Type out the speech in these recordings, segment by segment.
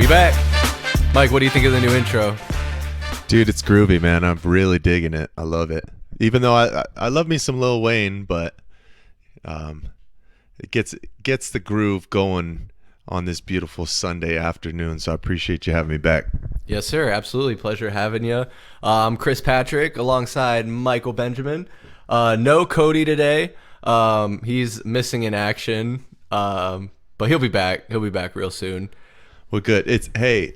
We back. Mike, what do you think of the new intro? Dude, it's groovy, man. I'm really digging it. I love it. Even though I love me some Lil Wayne, but it gets the groove going on this beautiful Sunday afternoon. So I appreciate you having me back. Yes, sir. Absolutely. Pleasure having you. I'm Chris Patrick alongside Michael Benjamin. No Cody today. He's missing in action, but he'll be back. He'll be back real soon. Well, good. This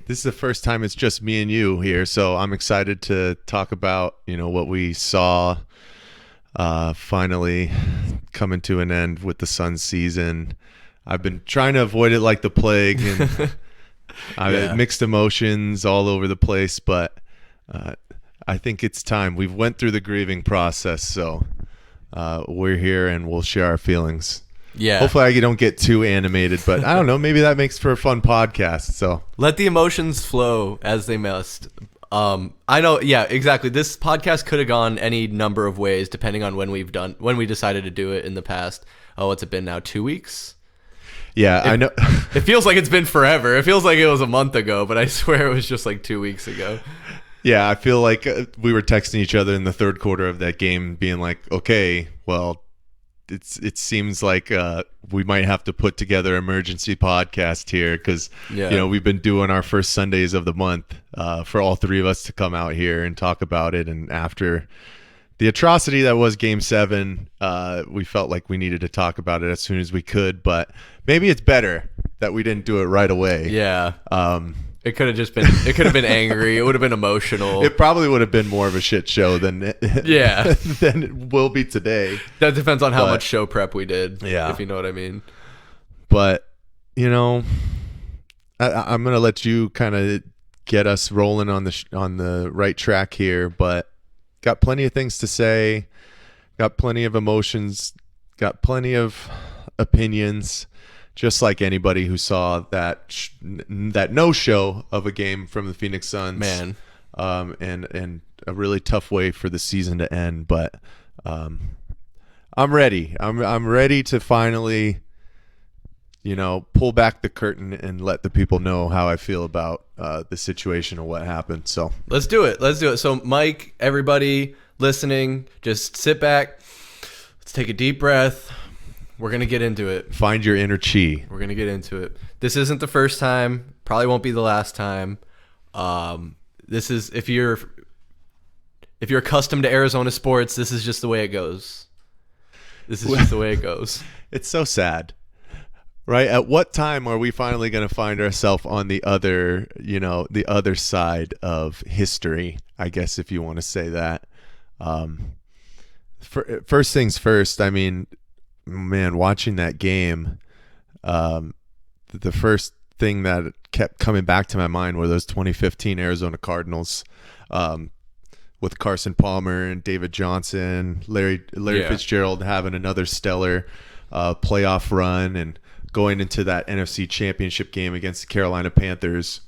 is the first time it's just me and you here, so I'm excited to talk about what we saw finally coming to an end with the Suns season. I've been trying to avoid it like the plague, and I had mixed emotions all over the place, but I think it's time. We've went through the grieving process, so we're here and we'll share our feelings. Yeah. Hopefully I don't get too animated, but I don't know. Maybe that makes for a fun podcast. So let the emotions flow as they must. I know. Yeah, exactly. This podcast could have gone any number of ways depending on when we decided to do it in the past. Oh, what's it been now? 2 weeks? Yeah, I know. It feels like it's been forever. It feels like it was a month ago, but I swear it was just like 2 weeks ago. Yeah, I feel like we were texting each other in the third quarter of that game being like, okay, well, it seems like we might have to put together an emergency podcast here because we've been doing our first Sundays of the month for all three of us to come out here and talk about it. And after the atrocity that was Game 7, we felt like we needed to talk about it as soon as we could. But maybe it's better that we didn't do it right away. Yeah. It could have just been. It could have been angry. It would have been emotional. It probably would have been more of a shit show than than it will be today. That depends on how much show prep we did. Yeah, if you know what I mean. But I'm gonna let you kind of get us rolling on the right track here. But got plenty of things to say. Got plenty of emotions. Got plenty of opinions. Just like anybody who saw that no-show of a game from the Phoenix Suns, man, and a really tough way for the season to end. But I'm ready. I'm ready to finally, pull back the curtain and let the people know how I feel about the situation and what happened. So let's do it. So Mike, everybody listening, just sit back. Let's take a deep breath. We're going to get into it. Find your inner chi. We're going to get into it. This isn't the first time. Probably won't be the last time. This is if you're accustomed to Arizona sports, this is just the way it goes. It's so sad. Right? At what time are we finally going to find ourselves on the other side of history, I guess, if you want to say that. First things first, I mean, man, watching that game, the first thing that kept coming back to my mind were those 2015 Arizona Cardinals with Carson Palmer and David Johnson, Larry Fitzgerald having another stellar playoff run and going into that NFC Championship game against the Carolina Panthers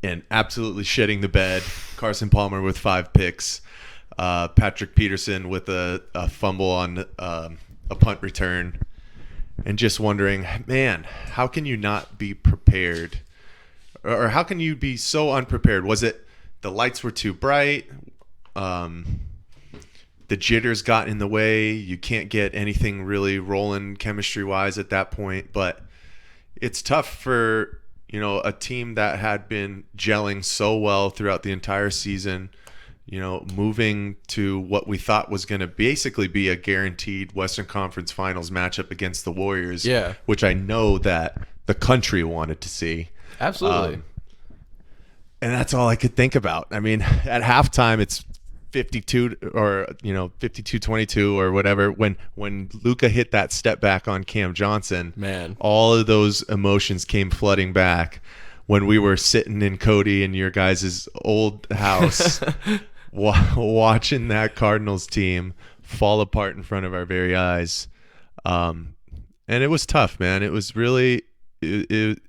and absolutely shitting the bed. Carson Palmer with 5 picks, Patrick Peterson with a fumble on a punt return, and just wondering, man, how can you not be prepared, or how can you be so unprepared? Was it the lights were too bright? The jitters got in the way. You can't get anything really rolling chemistry-wise at that point. But it's tough for a team that had been gelling so well throughout the entire season. Moving to what we thought was going to basically be a guaranteed Western Conference Finals matchup against the Warriors, which I know that the country wanted to see. Absolutely. And that's all I could think about. I mean, at halftime, it's 52 or 52-22 or whatever. When Luka hit that step back on Cam Johnson, man, all of those emotions came flooding back. When we were sitting in Cody and your guys' old house watching that Cardinals team fall apart in front of our very eyes. And it was tough, man. It was really, like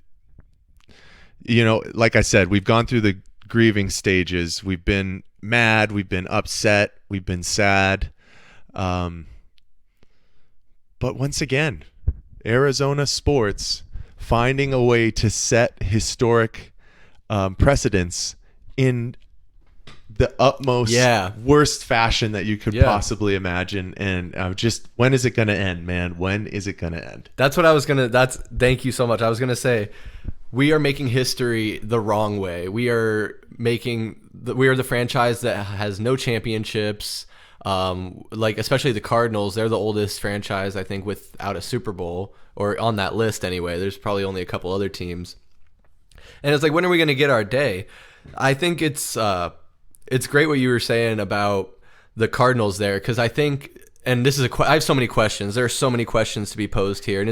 I said, we've gone through the grieving stages. We've been mad. We've been upset. We've been sad. But once again, Arizona sports finding a way to set historic precedents in the utmost worst fashion that you could possibly imagine. And just, when is it going to end, man? When is it going to end? That's what I was going to, thank you so much. I was going to say, we are making history the wrong way. We are the franchise that has no championships. Like, especially the Cardinals, they're the oldest franchise, I think, without a Super Bowl, or on that list anyway. There's probably only a couple other teams. And it's like, when are we going to get our day? I think it's great what you were saying about the Cardinals there, because I think, and this is I have so many questions. There are so many questions to be posed here, and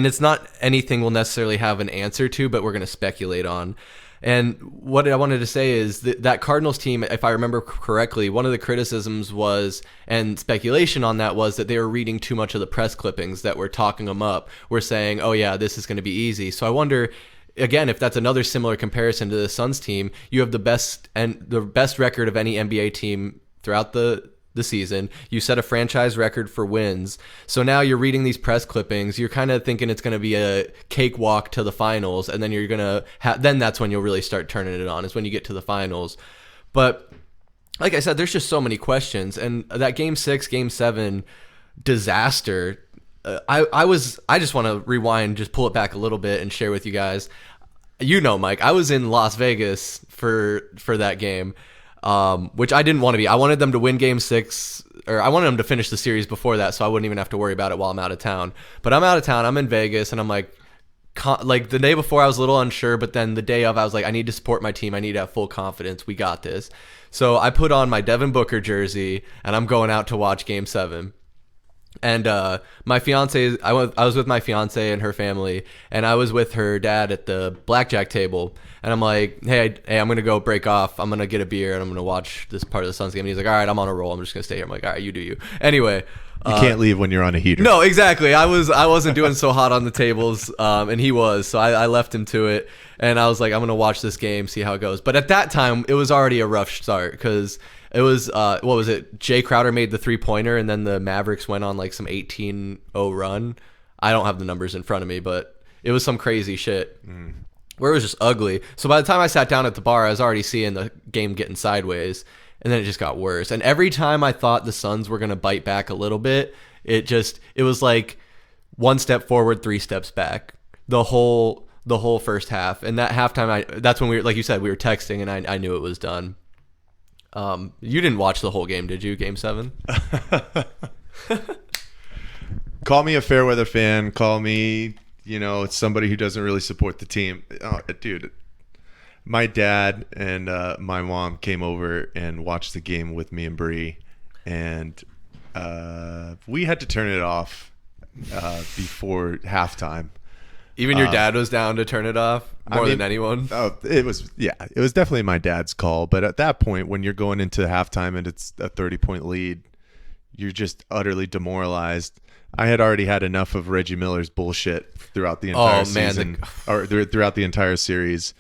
it's not anything we'll necessarily have an answer to, but we're going to speculate on. And what I wanted to say is that Cardinals team, if I remember correctly, one of the criticisms was, and speculation on that was, that they were reading too much of the press clippings that were talking them up. We're saying, oh yeah, this is going to be easy. So I wonder, again, if that's another similar comparison to the Suns team. You have the best record of any NBA team throughout the season. You set a franchise record for wins. So now you're reading these press clippings. You're kind of thinking it's going to be a cakewalk to the finals, and then you're going to then that's when you'll really start turning it on, is when you get to the finals. But like I said, there's just so many questions, and that Game 6, Game 7 disaster. I just want to rewind, just pull it back a little bit and share with you guys. Mike, I was in Las Vegas for that game, which I didn't want to be. I wanted them to win Game 6, or I wanted them to finish the series before that, so I wouldn't even have to worry about it while I'm out of town. But I'm out of town. I'm in Vegas, and I'm like the day before I was a little unsure, but then the day of I was like, I need to support my team. I need to have full confidence. We got this. So I put on my Devin Booker jersey, and I'm going out to watch Game 7. And my fiance, I was with my fiance and her family, and I was with her dad at the blackjack table. And I'm like, hey, I'm gonna go break off. I'm gonna get a beer, and I'm gonna watch this part of the Suns game. And he's like, all right, I'm on a roll. I'm just gonna stay here. I'm like, all right, you do you. Anyway, you can't leave when you're on a heater. No, exactly. I wasn't doing so hot on the tables, and he was. So I left him to it, and I was like, I'm gonna watch this game, see how it goes. But at that time, it was already a rough start, because it was what was it? Jae Crowder made the 3-pointer, and then the Mavericks went on like some 18-0 run. I don't have the numbers in front of me, but it was some crazy shit where it was just ugly. So by the time I sat down at the bar, I was already seeing the game getting sideways, and then it just got worse. And every time I thought the Suns were gonna bite back a little bit, it was like one step forward, 3 steps back. The whole first half, and that halftime, that's when we were, like you said, we were texting, and I knew it was done. You didn't watch the whole game, did you? Game 7? Call me a fair weather fan. Call me, it's somebody who doesn't really support the team. Oh, dude, my dad and my mom came over and watched the game with me and Bree, and we had to turn it off before halftime. Even your dad was down to turn it off than anyone? Oh, it was definitely my dad's call. But at that point, when you're going into halftime and it's a 30-point lead, you're just utterly demoralized. I had already had enough of Reggie Miller's bullshit throughout the entire season, or throughout the entire series.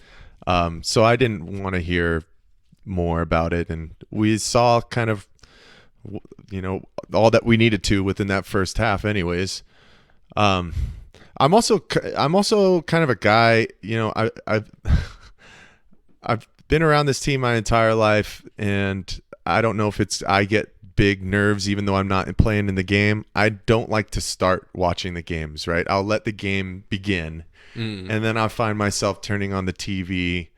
So I didn't want to hear more about it. And we saw kind of, all that we needed to within that first half anyways. I'm also kind of a guy, I've been around this team my entire life, and I don't know if I get big nerves even though I'm not playing in the game. I don't like to start watching the games, right? I'll let the game begin, and then I'll find myself turning on the TV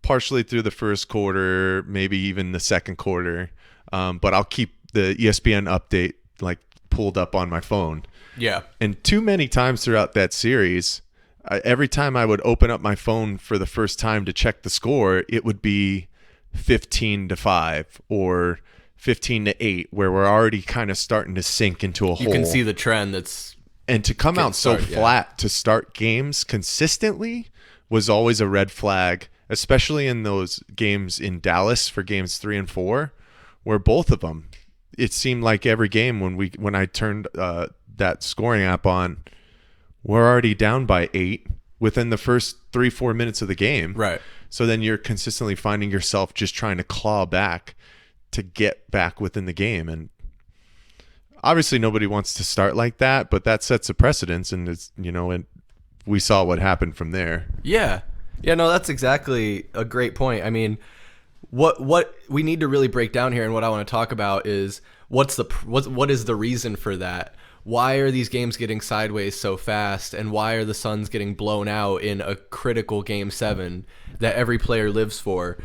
partially through the first quarter, maybe even the second quarter, but I'll keep the ESPN update like pulled up on my phone. Yeah. And too many times throughout that series, every time I would open up my phone for the first time to check the score, it would be 15-5 or 15-8, where we're already kind of starting to sink into a hole. You can see the trend and to come out so flat to start games consistently was always a red flag, especially in those games in Dallas for games 3 and 4, where both of them, it seemed like every game when I turned that scoring app on, we're already down by 8 within the first 3-4 minutes of the game. Right. So then you're consistently finding yourself just trying to claw back to get back within the game. And obviously nobody wants to start like that, but that sets a precedence, and it's, and we saw what happened from there. Yeah. Yeah, no, that's exactly a great point. I mean, what we need to really break down here, and what I want to talk about is what is the reason for that? Why are these games getting sideways so fast, and why are the Suns getting blown out in a critical Game 7 that every player lives for?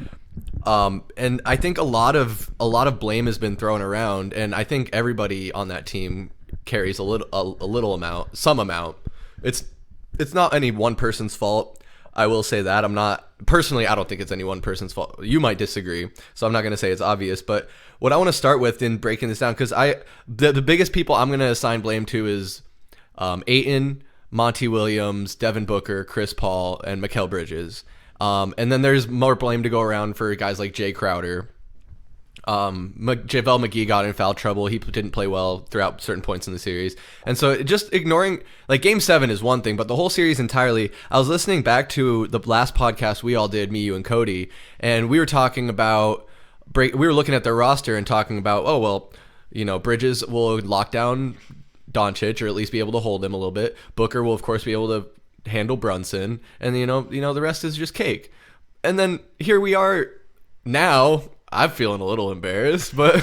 And I think a lot of blame has been thrown around, and I think everybody on that team carries a little amount, some amount. It's not any one person's fault. I will say that. I don't think it's any one person's fault. You might disagree, so I'm not going to say it's obvious. But what I want to start with in breaking this down, because the biggest people I'm going to assign blame to is Ayton, Monty Williams, Devin Booker, Chris Paul, and Mikal Bridges. And then there's more blame to go around for guys like Jae Crowder. JaVale McGee got in foul trouble. He didn't play well throughout certain points in the series. And so just ignoring, like, Game 7 is one thing, but the whole series entirely, I was listening back to the last podcast we all did, me, you, and Cody, and we were talking about, we were looking at their roster and talking about, oh, well, Bridges will lock down Doncic, or at least be able to hold him a little bit. Booker will, of course, be able to handle Brunson, and the rest is just cake. And then here we are now. I'm feeling a little embarrassed, but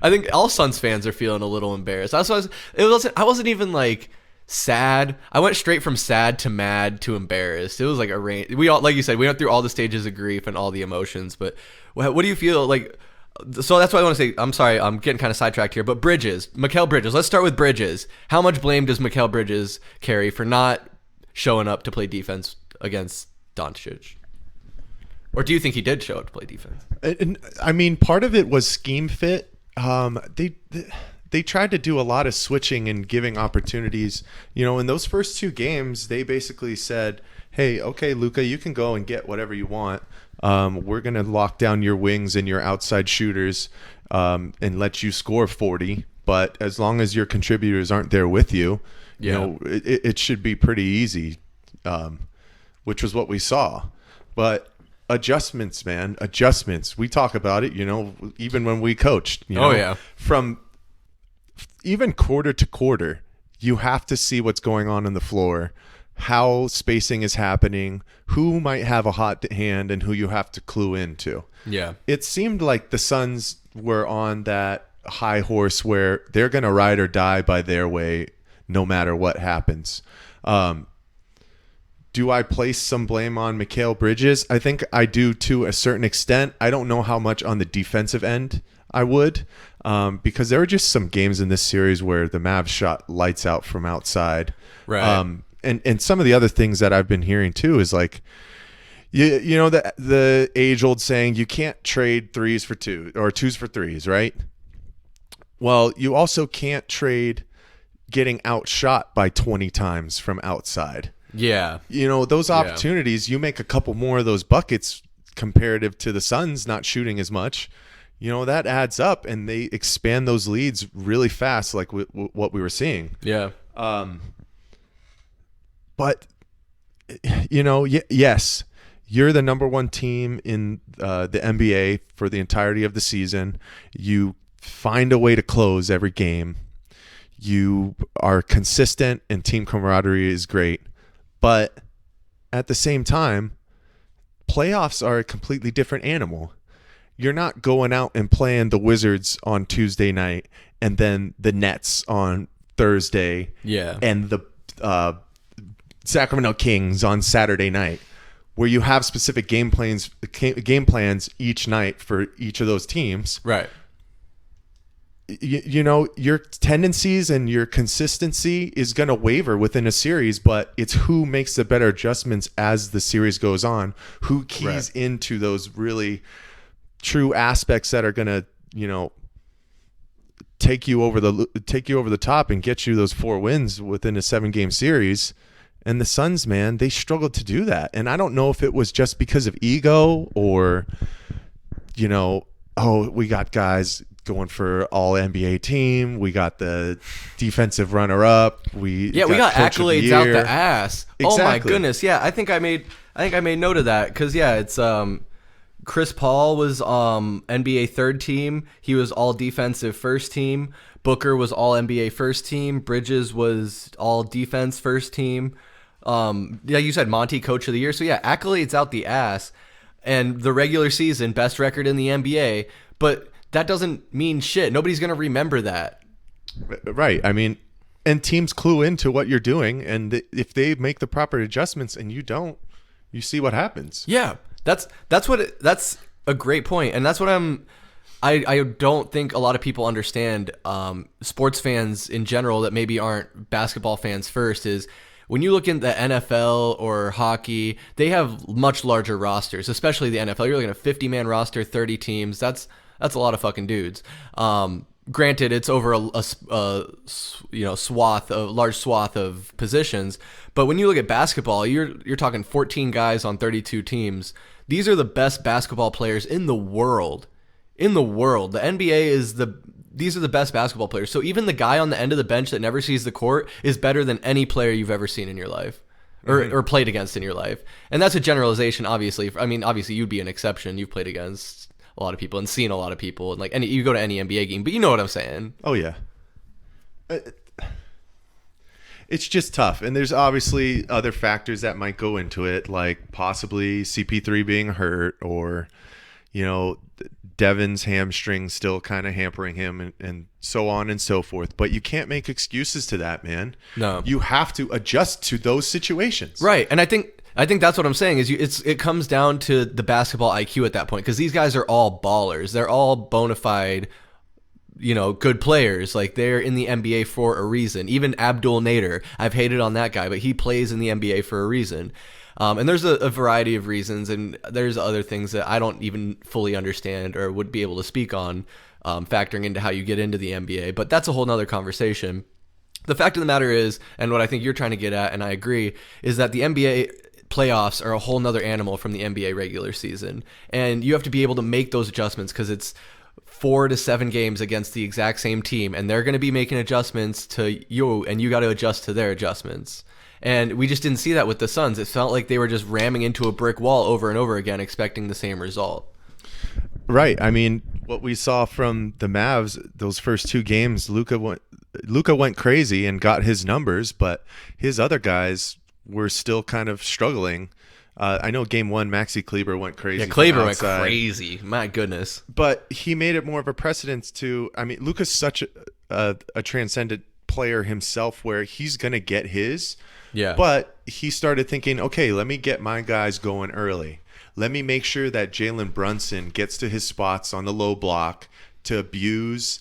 I think all Suns fans are feeling a little embarrassed. I wasn't even like sad. I went straight from sad to mad to embarrassed. It was like a range. We all, like you said, we went through all the stages of grief and all the emotions. But what do you feel like? So that's what I want to say. I'm sorry, I'm getting kind of sidetracked here. But Mikal Bridges. Let's start with Bridges. How much blame does Mikal Bridges carry for not showing up to play defense against Doncic? Or do you think he did show up to play defense? And I mean, part of it was scheme fit. They tried to do a lot of switching and giving opportunities. In those first two games, they basically said, hey, okay, Luka, you can go and get whatever you want. We're going to lock down your wings and your outside shooters and let you score 40. But as long as your contributors aren't there with you, it should be pretty easy, which was what we saw. But adjustments, man. We talk about it, even when we coached. From even quarter to quarter, you have to see what's going on the floor, how spacing is happening, who might have a hot hand, and who you have to clue into. Yeah. It seemed like the Suns were on that high horse where they're going to ride or die by their way no matter what happens. Do I place some blame on Mikal Bridges? I think I do to a certain extent. I don't know how much on the defensive end I would, because there were just some games in this series where the Mavs shot lights out from outside. Right. And some of the other things that I've been hearing too is like, the age-old saying, you can't trade threes for two or twos for threes, right? Well, you also can't trade getting outshot by 20 times from outside. Yeah. Those opportunities, you make a couple more of those buckets comparative to the Suns not shooting as much, that adds up, and they expand those leads really fast, like what we were seeing. Yeah. But, yes, you're the number one team in the NBA for the entirety of the season. You find a way to close every game. You are consistent, and team camaraderie is great. But at the same time, playoffs are a completely different animal. You're not going out and playing the Wizards on Tuesday night and then the Nets on Thursday and the Sacramento Kings on Saturday night, where you have specific game plans each night for each of those teams. Right. Your tendencies and your consistency is going to waver within a series, but it's who makes the better adjustments as the series goes on, who keys into those really true aspects that are going to, take you over the top and get you those 4 wins within a 7-game series. And the Suns, man, they struggled to do that. And I don't know if it was just because of ego or, we got guys going for all NBA team. We got the defensive runner up. We got accolades out the ass. Exactly. Oh my goodness. Yeah. I think I made note of that. Cause it's, Chris Paul was, NBA third team. He was all defensive first team. Booker was all NBA first team. Bridges was all defense first team. Yeah, you said Monty Coach of the Year. So yeah, accolades out the ass, and the regular season best record in the NBA. But that doesn't mean shit. Nobody's gonna remember that. Right. I mean, and teams clue into what you're doing, and if they make the proper adjustments and you don't, you see what happens. Yeah, that's a great point, and that's what I don't think a lot of people understand. Sports fans in general that maybe aren't basketball fans first is when you look in the NFL or hockey, they have much larger rosters, especially the NFL. You're looking at a 50-man roster, 30 teams. That's a lot of fucking dudes. Granted, it's over a large swath of positions, but when you look at basketball, you're talking 14 guys on 32 teams. These are the best basketball players in the world. In the world, the NBA these are the best basketball players. So even the guy on the end of the bench that never sees the court is better than any player you've ever seen in your life, or played against in your life. And that's a generalization, obviously. I mean, obviously you'd be an exception. You've played against a lot of people and seen a lot of people, and you go to any NBA game, but you know what I'm saying. Oh yeah. It's just tough, and there's obviously other factors that might go into it, like possibly CP3 being hurt, or Devin's hamstring still kind of hampering him, and so on and so forth. But you can't make excuses to that, man. No, you have to adjust to those situations, right? And I think that's what I'm saying is it comes down to the basketball IQ at that point, because these guys are all ballers. They're all bona fide, good players. Like, they're in the NBA for a reason. Even Abdul Nader, I've hated on that guy, but he plays in the NBA for a reason. And there's a variety of reasons, and there's other things that I don't even fully understand or would be able to speak on, factoring into how you get into the NBA. But that's a whole nother conversation. The fact of the matter is, and what I think you're trying to get at, and I agree, is that the NBA playoffs are a whole nother animal from the NBA regular season. And you have to be able to make those adjustments, because it's 4 to 7 games against the exact same team, and they're going to be making adjustments to you, and you got to adjust to their adjustments. And we just didn't see that with the Suns. It felt like they were just ramming into a brick wall over and over again, expecting the same result. Right. I mean, what we saw from the Mavs, those first 2 games, Luka went crazy and got his numbers, but his other guys were still kind of struggling. I know game 1, Maxi Kleber went crazy. Yeah, Kleber went crazy. My goodness. But he made it more of a precedence to, I mean, Luka's such a transcendent player himself, where he's going to get his. Yeah. But he started thinking, okay, let me get my guys going early. Let me make sure that Jalen Brunson gets to his spots on the low block to abuse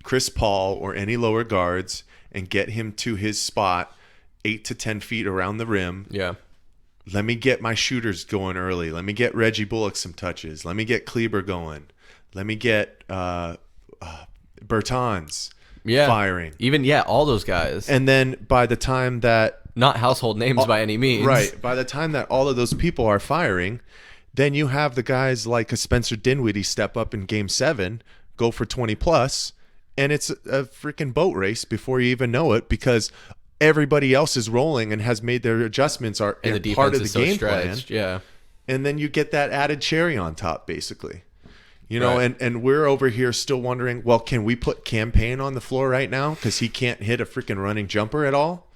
Chris Paul or any lower guards and get him to his spot 8 to 10 feet around the rim. Yeah. Let me get my shooters going early. Let me get Reggie Bullock some touches. Let me get Kleber going. Let me get Bertans firing. Even, all those guys. And then by the time that... Not household names by any means. Right. By the time that all of those people are firing, then you have the guys like a Spencer Dinwiddie step up in game 7, go for 20 plus, and it's a freaking boat race before you even know it, because everybody else is rolling and has made their adjustments, are part of the game plan. Yeah. And then you get that added cherry on top, basically. And we're over here still wondering, well, can we put Campaign on the floor right now because he can't hit a freaking running jumper at all?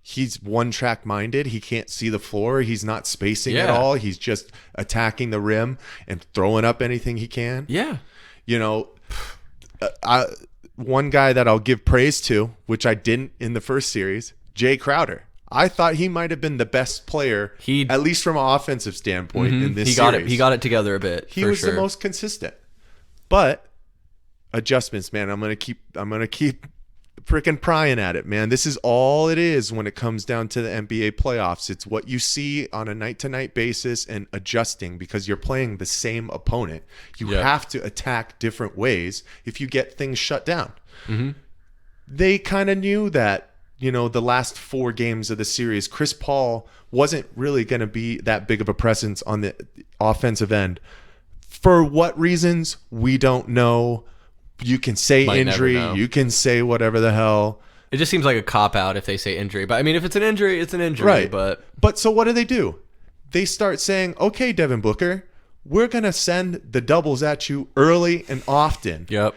He's one-track minded. He can't see the floor. He's not spacing at all. He's just attacking the rim and throwing up anything he can. Yeah. One guy that I'll give praise to, which I didn't in the first series, Jae Crowder. I thought he might have been the best player, at least from an offensive standpoint, in this series. He got it together a bit. He was the most consistent. But adjustments, man. I'm gonna keep freaking prying at it, man. This is all it is when it comes down to the NBA playoffs. It's what you see on a night-to-night basis and adjusting, because you're playing the same opponent. You have to attack different ways if you get things shut down. Mm-hmm. They kind of knew that, the last 4 games of the series, Chris Paul wasn't really going to be that big of a presence on the offensive end. For what reasons, we don't know. You can say injury. You can say whatever the hell. It just seems like a cop-out if they say injury. But, I mean, if it's an injury, it's an injury. Right. But so what do? They start saying, okay, Devin Booker, we're going to send the doubles at you early and often. Yep.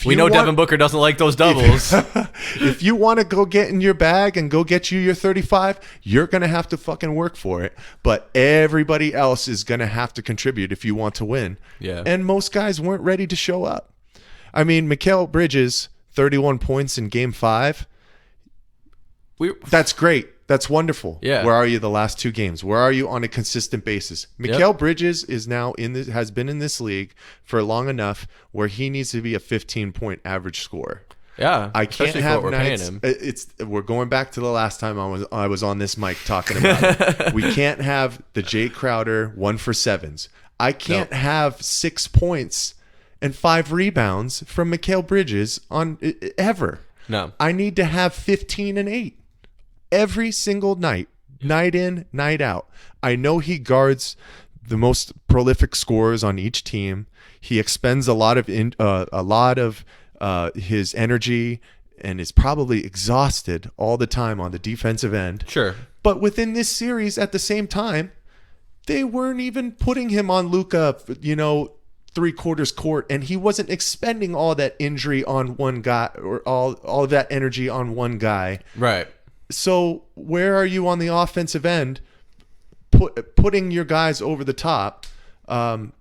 We know Devin Booker doesn't like those doubles. If you want to go get in your bag and go get you your 35, you're going to have to fucking work for it. But everybody else is going to have to contribute if you want to win. Yeah. And most guys weren't ready to show up. I mean, Mikal Bridges, 31 points in game 5. That's great. That's wonderful. Yeah. Where are you the last 2 games? Where are you on a consistent basis? Mikal Bridges is now has been in this league for long enough where he needs to be a 15-point average scorer. Yeah. I can't have nights. We're going back to the last time I was on this mic talking about it. We can't have the Jae Crowder 1-for-7s. I can't have 6 points and 5 rebounds from Mikal Bridges on ever. No. I need to have 15 and 8. Every single night, night in, night out. I know he guards the most prolific scorers on each team. He expends a lot of his energy and is probably exhausted all the time on the defensive end. Sure. But within this series, at the same time, they weren't even putting him on Luka, 3/4 court, and he wasn't expending all that injury on one guy or all of that energy on one guy. Right. So where are you on the offensive end, putting your guys over the top? And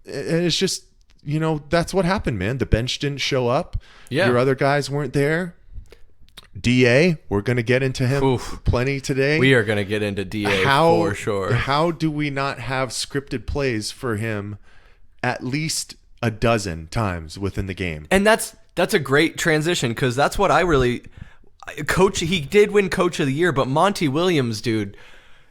it's just, that's what happened, man. The bench didn't show up. Yeah. Your other guys weren't there. DA, we're going to get into him plenty today. We are going to get into DA for sure. How do we not have scripted plays for him at least a dozen times within the game? And that's a great transition, because that's what I really... he did win Coach of the Year, but Monty Williams, dude,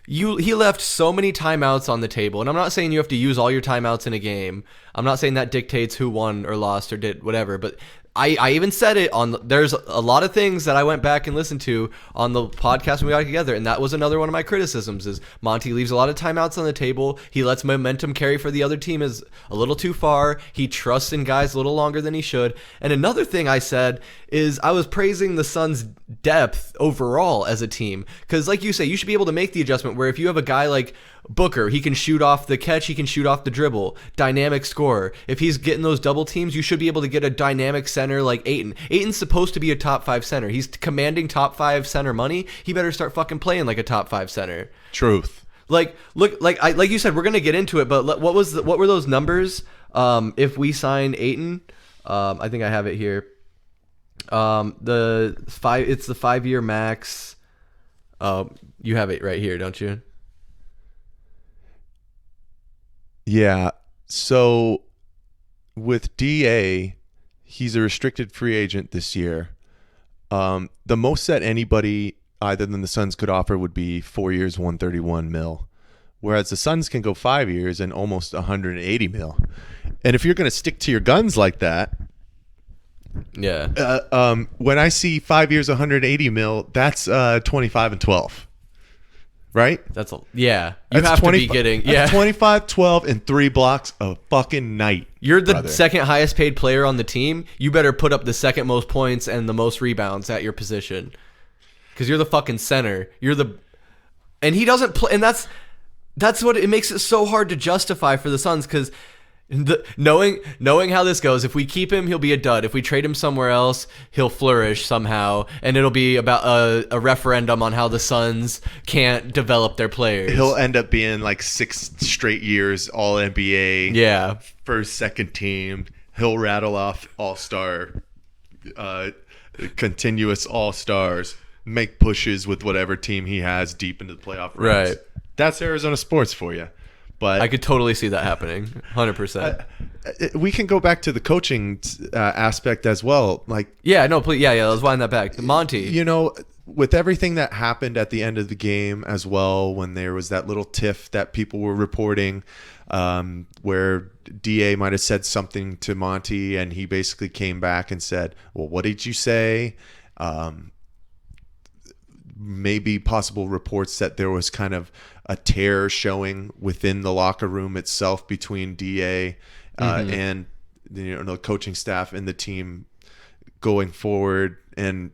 he left so many timeouts on the table. And I'm not saying you have to use all your timeouts in a game. I'm not saying that dictates who won or lost or did whatever, but I even said it there's a lot of things that I went back and listened to on the podcast when we got together, and that was another one of my criticisms is Monty leaves a lot of timeouts on the table. He lets momentum carry for the other team is a little too far. He trusts in guys a little longer than he should. And another thing I said is I was praising the Suns' depth overall as a team, because like you say, you should be able to make the adjustment where if you have a guy like Booker, he can shoot off the catch, he can shoot off the dribble, dynamic scorer. If he's getting those double teams, you should be able to get a dynamic center like Ayton. Ayton's supposed to be a top 5 center. He's commanding top 5 center money. He better start fucking playing like a top 5 center. Truth. Like you said, we're gonna get into it, but what were those numbers? If we sign Ayton, I think I have it here. It's the 5-year max. You have it right here, don't you? Yeah. So with DA, he's a restricted free agent this year. The most that anybody other than the Suns could offer would be 4 years, $131 million. Whereas the Suns can go 5 years and almost $180 million. And if you're going to stick to your guns like that, when I see 5 years, $180 million, that's 25 and 12. Right? You have to be getting 25, 12, and 3 blocks a fucking night. You're the second highest paid player on the team. You better put up the second most points and the most rebounds at your position, because you're the fucking center. And he doesn't play, and that's what it makes it so hard to justify for the Suns, because knowing how this goes, if we keep him, he'll be a dud. If we trade him somewhere else, he'll flourish somehow, and it'll be about a referendum on how the Suns can't develop their players. He'll end up being like 6 straight years All NBA. Yeah, first, second team. He'll rattle off All-Star, continuous All-Stars, make pushes with whatever team he has deep into the playoff rounds. Right. That's Arizona sports for you. But I could totally see that happening, 100%. We can go back to the coaching aspect as well. Like, please, let's wind that back. Monty, with everything that happened at the end of the game as well, when there was that little tiff that people were reporting, where DA might have said something to Monty, and he basically came back and said, "Well, what did you say?" Maybe possible reports that there was kind of a tear showing within the locker room itself between DA and the coaching staff and the team going forward. And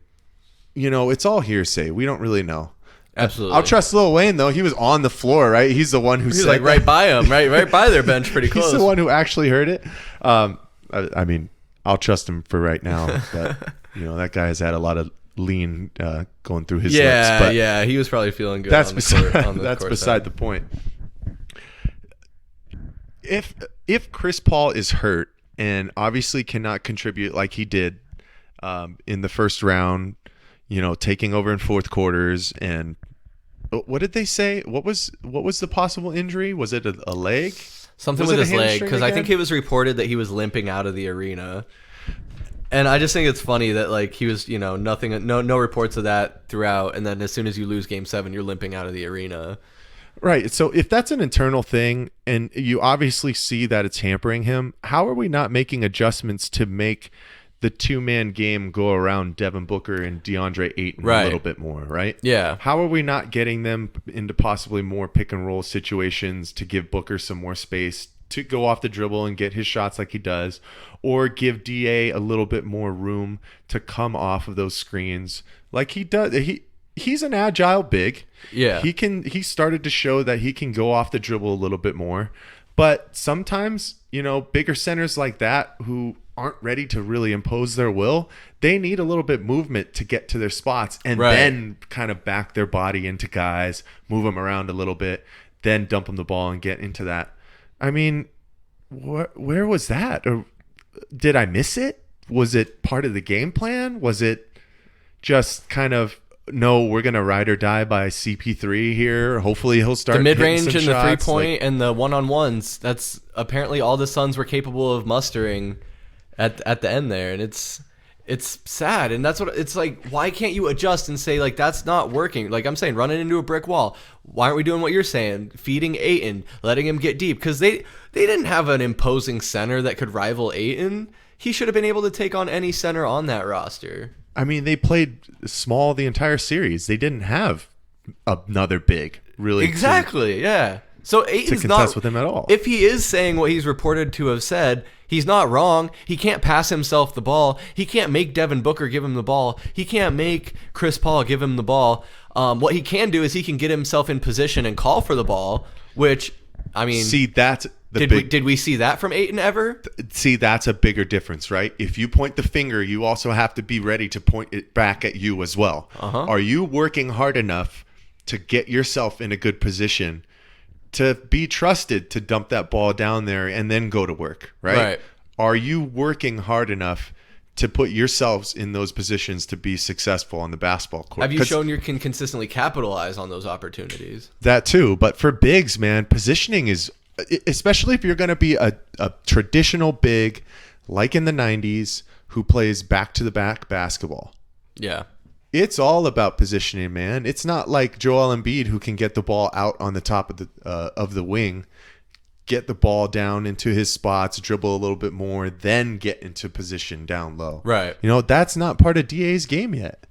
it's all hearsay. We don't really know. Absolutely. I'll trust Lil Wayne though. He was on the floor, right? He's the one who said like right by him, right by their bench, pretty close. He's the one who actually heard it. I mean, I'll trust him for right now. But that guy has had a lot of lean going through his lips. But yeah, he was probably feeling good. That's on the court, on the that's court beside side. the point. If Chris Paul is hurt and obviously cannot contribute like he did in the first round, taking over in fourth quarters, and what did they say? What was the possible injury? Was it a leg? Something with his leg, because I think it was reported that he was limping out of the arena. And I just think it's funny that like he was, nothing, no reports of that throughout, and then as soon as you lose Game 7, you're limping out of the arena. Right. So if that's an internal thing and you obviously see that it's hampering him, how are we not making adjustments to make the two-man game go around Devin Booker and DeAndre Ayton a little bit more, right? Yeah. How are we not getting them into possibly more pick-and-roll situations to give Booker some more space to go off the dribble and get his shots like he does, or give DA a little bit more room to come off of those screens like he does? He's an agile big. Yeah. He started to show that he can go off the dribble a little bit more. But sometimes, bigger centers like that who aren't ready to really impose their will, they need a little bit movement to get to their spots and then kind of back their body into guys, move them around a little bit, then dump them the ball and get into that. I mean, where was that? Or did I miss it? Was it part of the game plan? Was it just kind of, no, we're going to ride or die by CP3 here. Hopefully he'll start the mid-range and some the shots, three-point and the one-on-ones. That's apparently all the Suns were capable of mustering at the end there. And it's sad. And that's what it's like. Why can't you adjust and say, like, that's not working? Like I'm saying, running into a brick wall. Why aren't we doing what you're saying? Feeding Ayton, letting him get deep. Because they didn't have an imposing center that could rival Ayton. He should have been able to take on any center on that roster. I mean, they played small the entire series. They didn't have another big, really. Exactly, yeah. So Ayton's to not contest with him at all. If he is saying what he's reported to have said, he's not wrong. He can't pass himself the ball. He can't make Devin Booker give him the ball. He can't make Chris Paul give him the ball. What he can do is he can get himself in position and call for the ball, which, I mean... See, that's... Did we see that from Ayton ever? See, that's a bigger difference, right? If you point the finger, you also have to be ready to point it back at you as well. Uh-huh. Are you working hard enough to get yourself in a good position to be trusted to dump that ball down there and then go to work, right? Are you working hard enough to put yourselves in those positions to be successful on the basketball court? Have you shown you can consistently capitalize on those opportunities? That too, but for bigs, man, positioning is... Especially if you're going to be a traditional big like in the 90s who plays back-to-the-back basketball. Yeah. It's all about positioning, man. It's not like Joel Embiid who can get the ball out on the top of the wing, get the ball down into his spots, dribble a little bit more, then get into position down low. Right. That's not part of DA's game yet.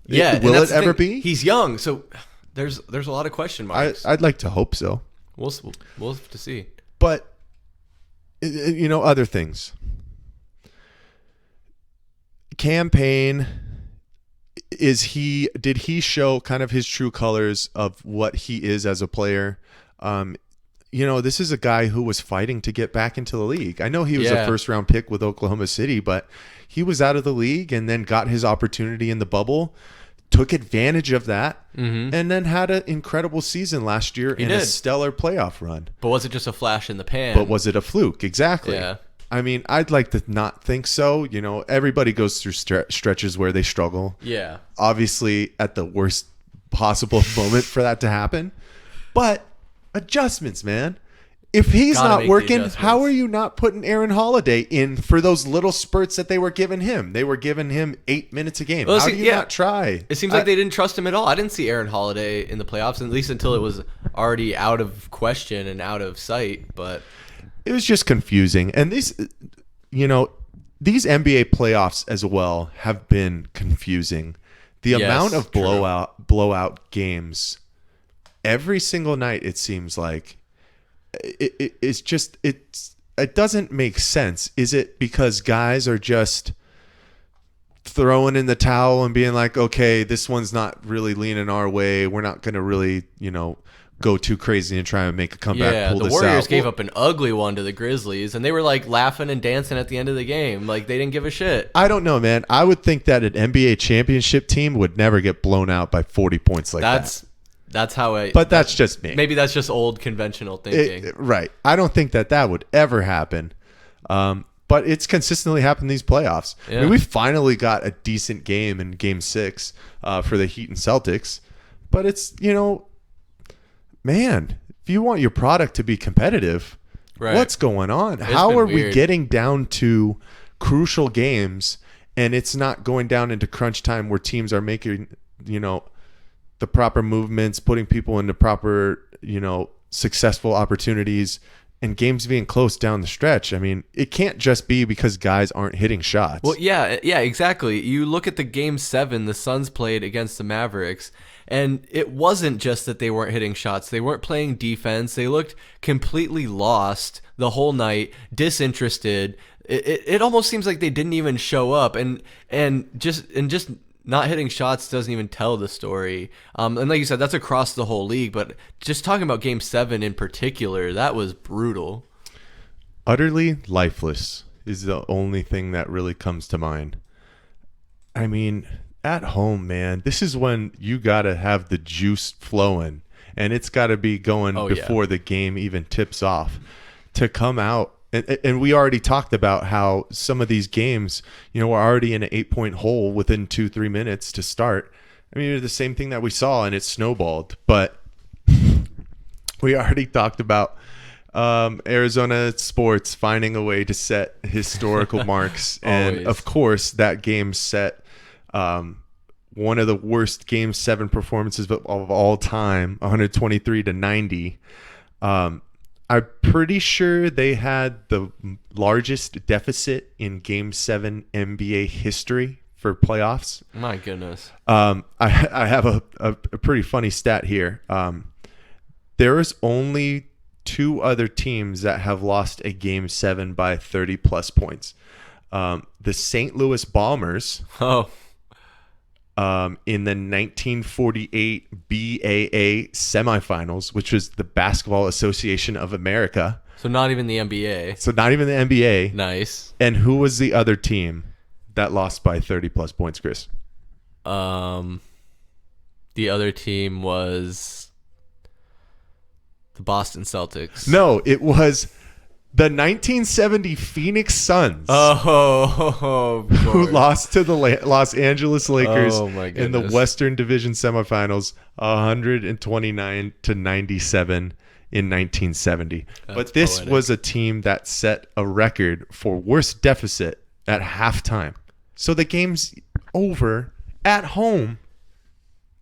Yeah. Will it ever be? He's young, so there's a lot of question marks. I'd like to hope so. We'll have to see. But, other things. Campaign, did he show kind of his true colors of what he is as a player? This is a guy who was fighting to get back into the league. I know he was a first-round pick with Oklahoma City, but he was out of the league and then got his opportunity in the bubble, took advantage of that, and then had an incredible season last year a stellar playoff run. But was it just a flash in the pan? But was it a fluke? Exactly. Yeah. I mean, I'd like to not think so. Everybody goes through stretches where they struggle. Yeah. Obviously, at the worst possible moment for that to happen. But adjustments, man. If he's not working, how are you not putting Aaron Holiday in for those little spurts that they were giving him? They were giving him 8 minutes a game. Well, how do you not try? It seems like they didn't trust him at all. I didn't see Aaron Holiday in the playoffs, at least until it was already out of question and out of sight. But it was just confusing. And these NBA playoffs as well have been confusing. The amount of blowout games every single night, it seems like. It doesn't make sense. Is it because guys are just throwing in the towel and being like, okay, this one's not really leaning our way. We're not going to really, go too crazy and try and make a comeback. Yeah, pull the this Warriors out. gave up an ugly one to the Grizzlies, and they were like laughing and dancing at the end of the game. Like they didn't give a shit. I don't know, man. I would think that an NBA championship team would never get blown out by 40 points like that. That's how I. But that's just me. Maybe that's just old conventional thinking. Right. I don't think that would ever happen. But it's consistently happened these playoffs. Yeah. I mean, we finally got a decent game in Game 6 for the Heat and Celtics. But it's, man, if you want your product to be competitive, Right. what's going on? It's How been are we weird. getting down to crucial games and it's not going down into crunch time where teams are making, the proper movements, putting people into proper, successful opportunities, and games being close down the stretch? I mean, it can't just be because guys aren't hitting shots. Well, yeah, exactly. You look at the Game 7 the Suns played against the Mavericks, and it wasn't just that they weren't hitting shots. They weren't playing defense. They looked completely lost the whole night, disinterested. It almost seems like they didn't even show up, and just not hitting shots doesn't even tell the story. And like you said, that's across the whole league. But just talking about Game 7 in particular, that was brutal. Utterly lifeless is the only thing that really comes to mind. I mean, at home, man, this is when you got to have the juice flowing, and it's got to be going before the game even tips off to come out. And we already talked about how some of these games, were already in an 8-point hole within 2-3 minutes to start. I mean, it's the same thing that we saw, and it snowballed. But we already talked about Arizona sports finding a way to set historical marks. And, of course, that game set one of the worst Game 7 performances of all time, 123-90. I'm pretty sure they had the largest deficit in Game 7 NBA history for playoffs. My goodness. I have a pretty funny stat here. There is only 2 other teams that have lost a Game 7 by 30-plus points. The St. Louis Bombers. Oh. In the 1948 BAA semifinals, which was the Basketball Association of America. So not even the NBA. So not even the NBA. Nice. And who was the other team that lost by 30-plus points, Chris? The other team was the Boston Celtics. No, it was the 1970 Phoenix Suns. Who lost to the Los Angeles Lakers in the Western Division semifinals 129-97 in 1970. But this was a team that set a record for worst deficit at halftime. So the game's over at home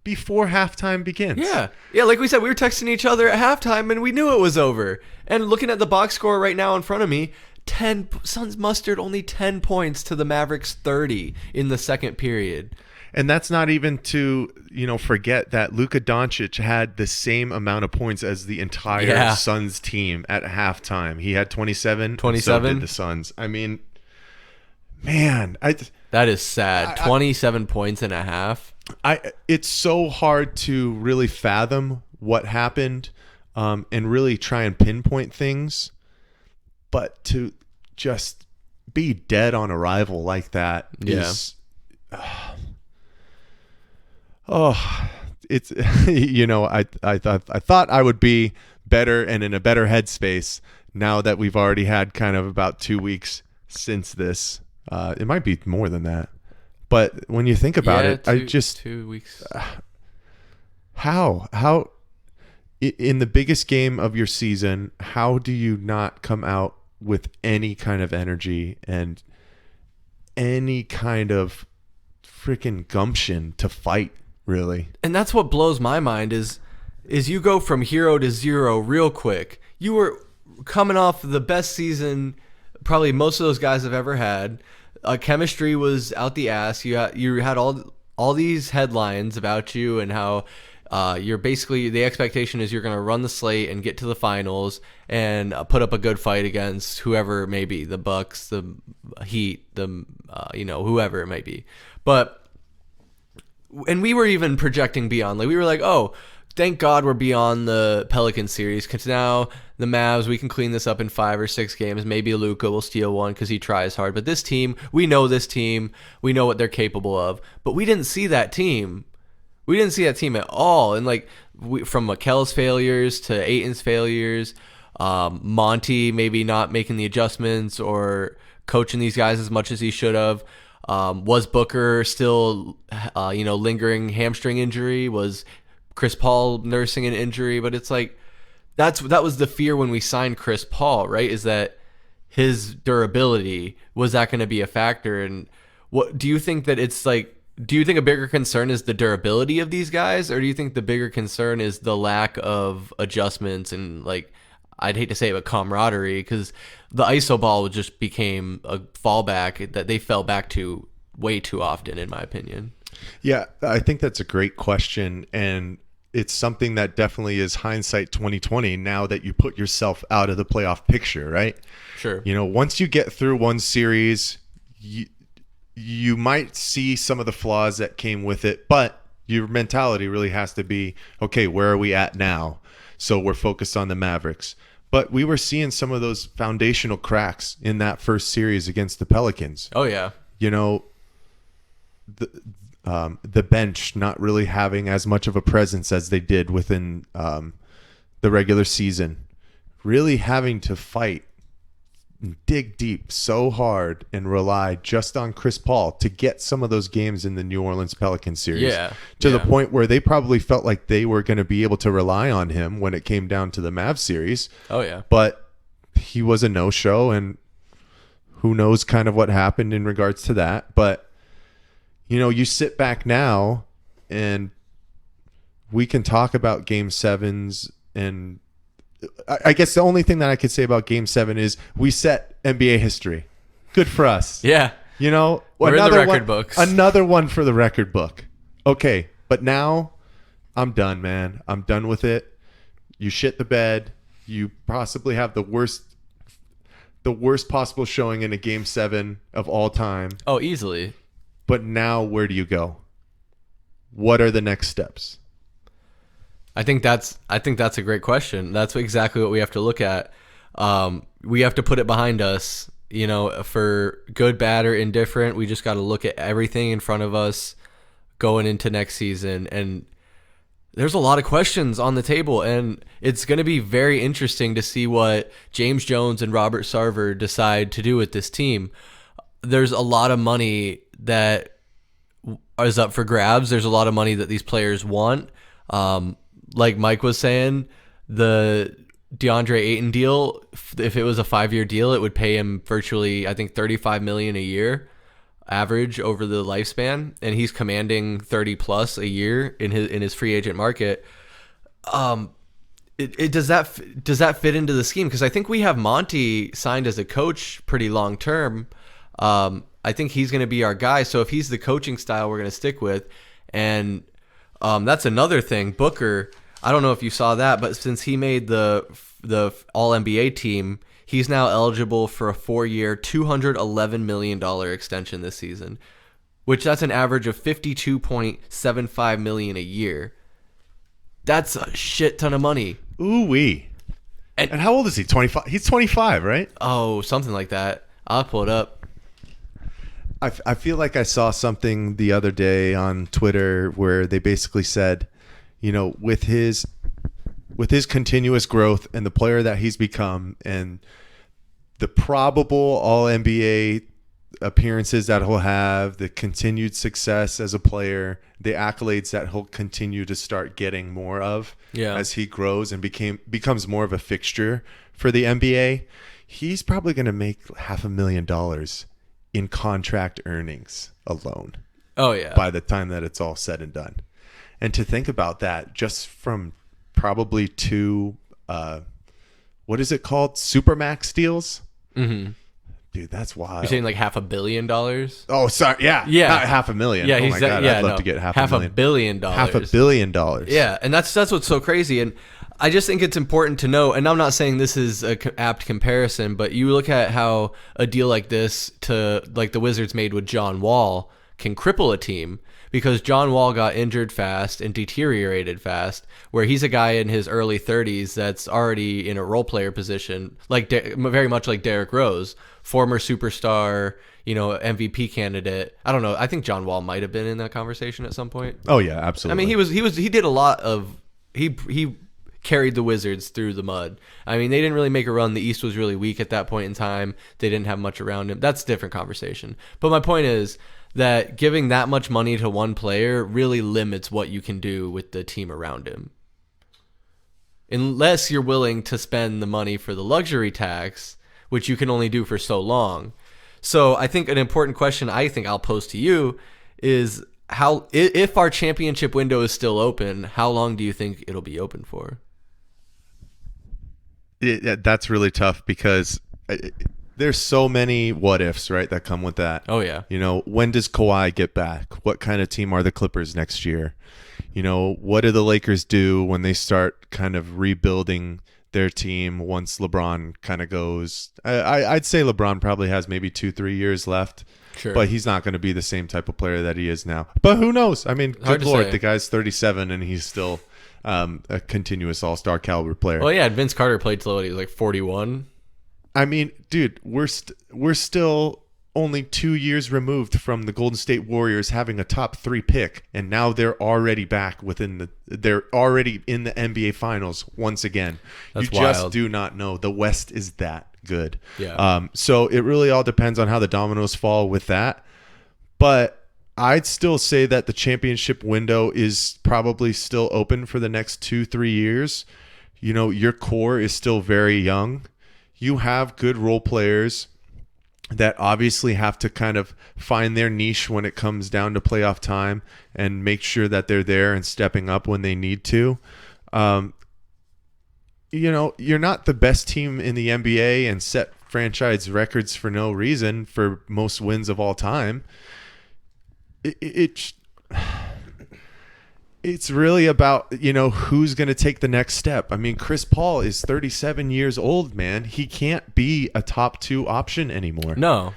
before halftime begins. Yeah, like we said, we were texting each other at halftime, and we knew it was over. And looking at the box score right now in front of me, Suns mustered only 10 points to the Mavericks 30 in the second period. And that's not even to, forget that Luka Doncic had the same amount of points as the entire Suns team at halftime. He had 27. 27? So did the Suns. I mean, man, that is sad. 27 points and a half. It's so hard to really fathom what happened and really try and pinpoint things, but to just be dead on arrival like that is it's I thought I would be better and in a better headspace now that we've already had kind of about 2 weeks since this. It might be more than that. But when you think about it, I just 2 weeks. How in the biggest game of your season, how do you not come out with any kind of energy and any kind of freaking gumption to fight, really? And that's what blows my mind is you go from hero to zero real quick. You were coming off the best season probably most of those guys have ever had. Chemistry was out the ass. You had all these headlines about you and how you're basically, the expectation is you're going to run the slate and get to the finals and put up a good fight against whoever it may be, the Bucks, the Heat, whoever it may be. And we were even projecting beyond. Like we were like, oh, thank God we're beyond the Pelican series, because now the Mavs, we can clean this up in 5 or 6 games. Maybe Luka will steal one because he tries hard. But this team, we know this team. We know what they're capable of. But we didn't see that team. We didn't see that team at all. And like from Mikel's failures to Ayton's failures, Monty maybe not making the adjustments or coaching these guys as much as he should have. Was Booker still, lingering hamstring injury? Was Chris Paul nursing an injury? But it's like that was the fear when we signed Chris Paul, right? Is that his durability, was that going to be a factor? And what do you think that it's like? Do you think a bigger concern is the durability of these guys, or do you think the bigger concern is the lack of adjustments and, like, I'd hate to say it, but camaraderie, because the ISO ball just became a fallback that they fell back to way too often, in my opinion. Yeah, I think that's a great question, and it's something that definitely is hindsight 2020 now that you put yourself out of the playoff picture, right? Sure. Once you get through one series, you might see some of the flaws that came with it, but your mentality really has to be, okay, where are we at now? So we're focused on the Mavericks. But we were seeing some of those foundational cracks in that first series against the Pelicans. Oh, yeah. The bench not really having as much of a presence as they did within the regular season. Really having to fight, dig deep so hard and rely just on Chris Paul to get some of those games in the New Orleans Pelicans series. To the point where they probably felt like they were going to be able to rely on him when it came down to the Mavs series. Oh, yeah. But he was a no-show, and who knows kind of what happened in regards to that. But, you sit back now and we can talk about Game 7s, and I guess the only thing that I could say about Game 7 is we set NBA history. Good for us. Yeah. We're in the record books. Another one for the record book. Okay, but now I'm done, man. I'm done with it. You shit the bed. You possibly have the worst possible showing in a Game 7 of all time. Oh, easily. But now where do you go? What are the next steps? I think that's a great question. That's exactly what we have to look at. We have to put it behind us, for good, bad, or indifferent. We just got to look at everything in front of us going into next season. And there's a lot of questions on the table, and it's going to be very interesting to see what James Jones and Robert Sarver decide to do with this team. There's a lot of money that is up for grabs. There's a lot of money that these players want. Like Mike was saying, the DeAndre Ayton deal, if it was a 5-year deal, it would pay him virtually, I think, $35 million a year average over the lifespan, and he's commanding 30 plus a year in his free agent market. Does that fit into the scheme? Because I think we have Monty signed as a coach pretty long term. I think he's going to be our guy. So if he's the coaching style we're going to stick with, and that's another thing. Booker, I don't know if you saw that, but since he made the All-NBA team, he's now eligible for a 4-year, $211 million extension this season, which that's an average of $52.75 million a year. That's a shit ton of money. Ooh-wee. And how old is he? 25? He's 25, right? Oh, something like that. I'll pull it up. I feel like I saw something the other day on Twitter where they basically said, with his continuous growth and the player that he's become and the probable All-NBA appearances that he'll have, the continued success as a player, the accolades that he'll continue to start getting more of as he grows and becomes more of a fixture for the NBA, he's probably going to make $500,000 in contract earnings alone. Oh, yeah. By the time that it's all said and done. And to think about that just from probably two, what is it called? Supermax deals? Mm-hmm. Dude, that's wild. You're saying like $500 million? Oh, sorry. Yeah. Yeah. Not $500,000. Yeah, oh my God. I'd love to get $500,000. $500 million. $500 million. Yeah. And that's what's so crazy. And I just think it's important to know, and I'm not saying this is an apt comparison, but you look at how a deal like this to like the Wizards made with John Wall can cripple a team, because John Wall got injured fast and deteriorated fast, where he's a guy in his early 30s that's already in a role player position, like very much like Derrick Rose, former superstar, MVP candidate. I don't know. I think John Wall might have been in that conversation at some point. Oh yeah, absolutely. I mean, he did a lot of he carried the Wizards through the mud. I mean, they didn't really make a run. The East was really weak at that point in time. They didn't have much around him. That's a different conversation. But my point is that giving that much money to one player really limits what you can do with the team around him. Unless you're willing to spend the money for the luxury tax, which you can only do for so long. So I think an important question I think I'll pose to you is, how, if our championship window is still open, how long do you think it'll be open for? That's really tough, because there's so many what ifs, right, that come with that. Oh yeah. When does Kawhi get back? What kind of team are the Clippers next year? What do the Lakers do when they start kind of rebuilding their team once LeBron kind of goes? I'd say LeBron probably has maybe 2-3 years left. Sure. But he's not going to be the same type of player that he is now. But who knows? I mean, good Lord, the guy's 37 and he's still a continuous all-star caliber player. Well, yeah, Vince Carter played till he was like 41. I mean, dude, we're still only 2 years removed from the Golden State Warriors having a top 3 pick, and now they're already back they're already in the NBA Finals once again. That's you wild. Just do not know. The West is that good. Yeah. So it really all depends on how the dominoes fall with that. But I'd still say that the championship window is probably still open for the next 2-3 years. Your core is still very young. You have good role players that obviously have to kind of find their niche when it comes down to playoff time and make sure that they're there and stepping up when they need to. You're not the best team in the NBA and set franchise records for no reason for most wins of all time. It's really about, who's going to take the next step. I mean, Chris Paul is 37 years old, man. He can't be a top 2 option anymore. No,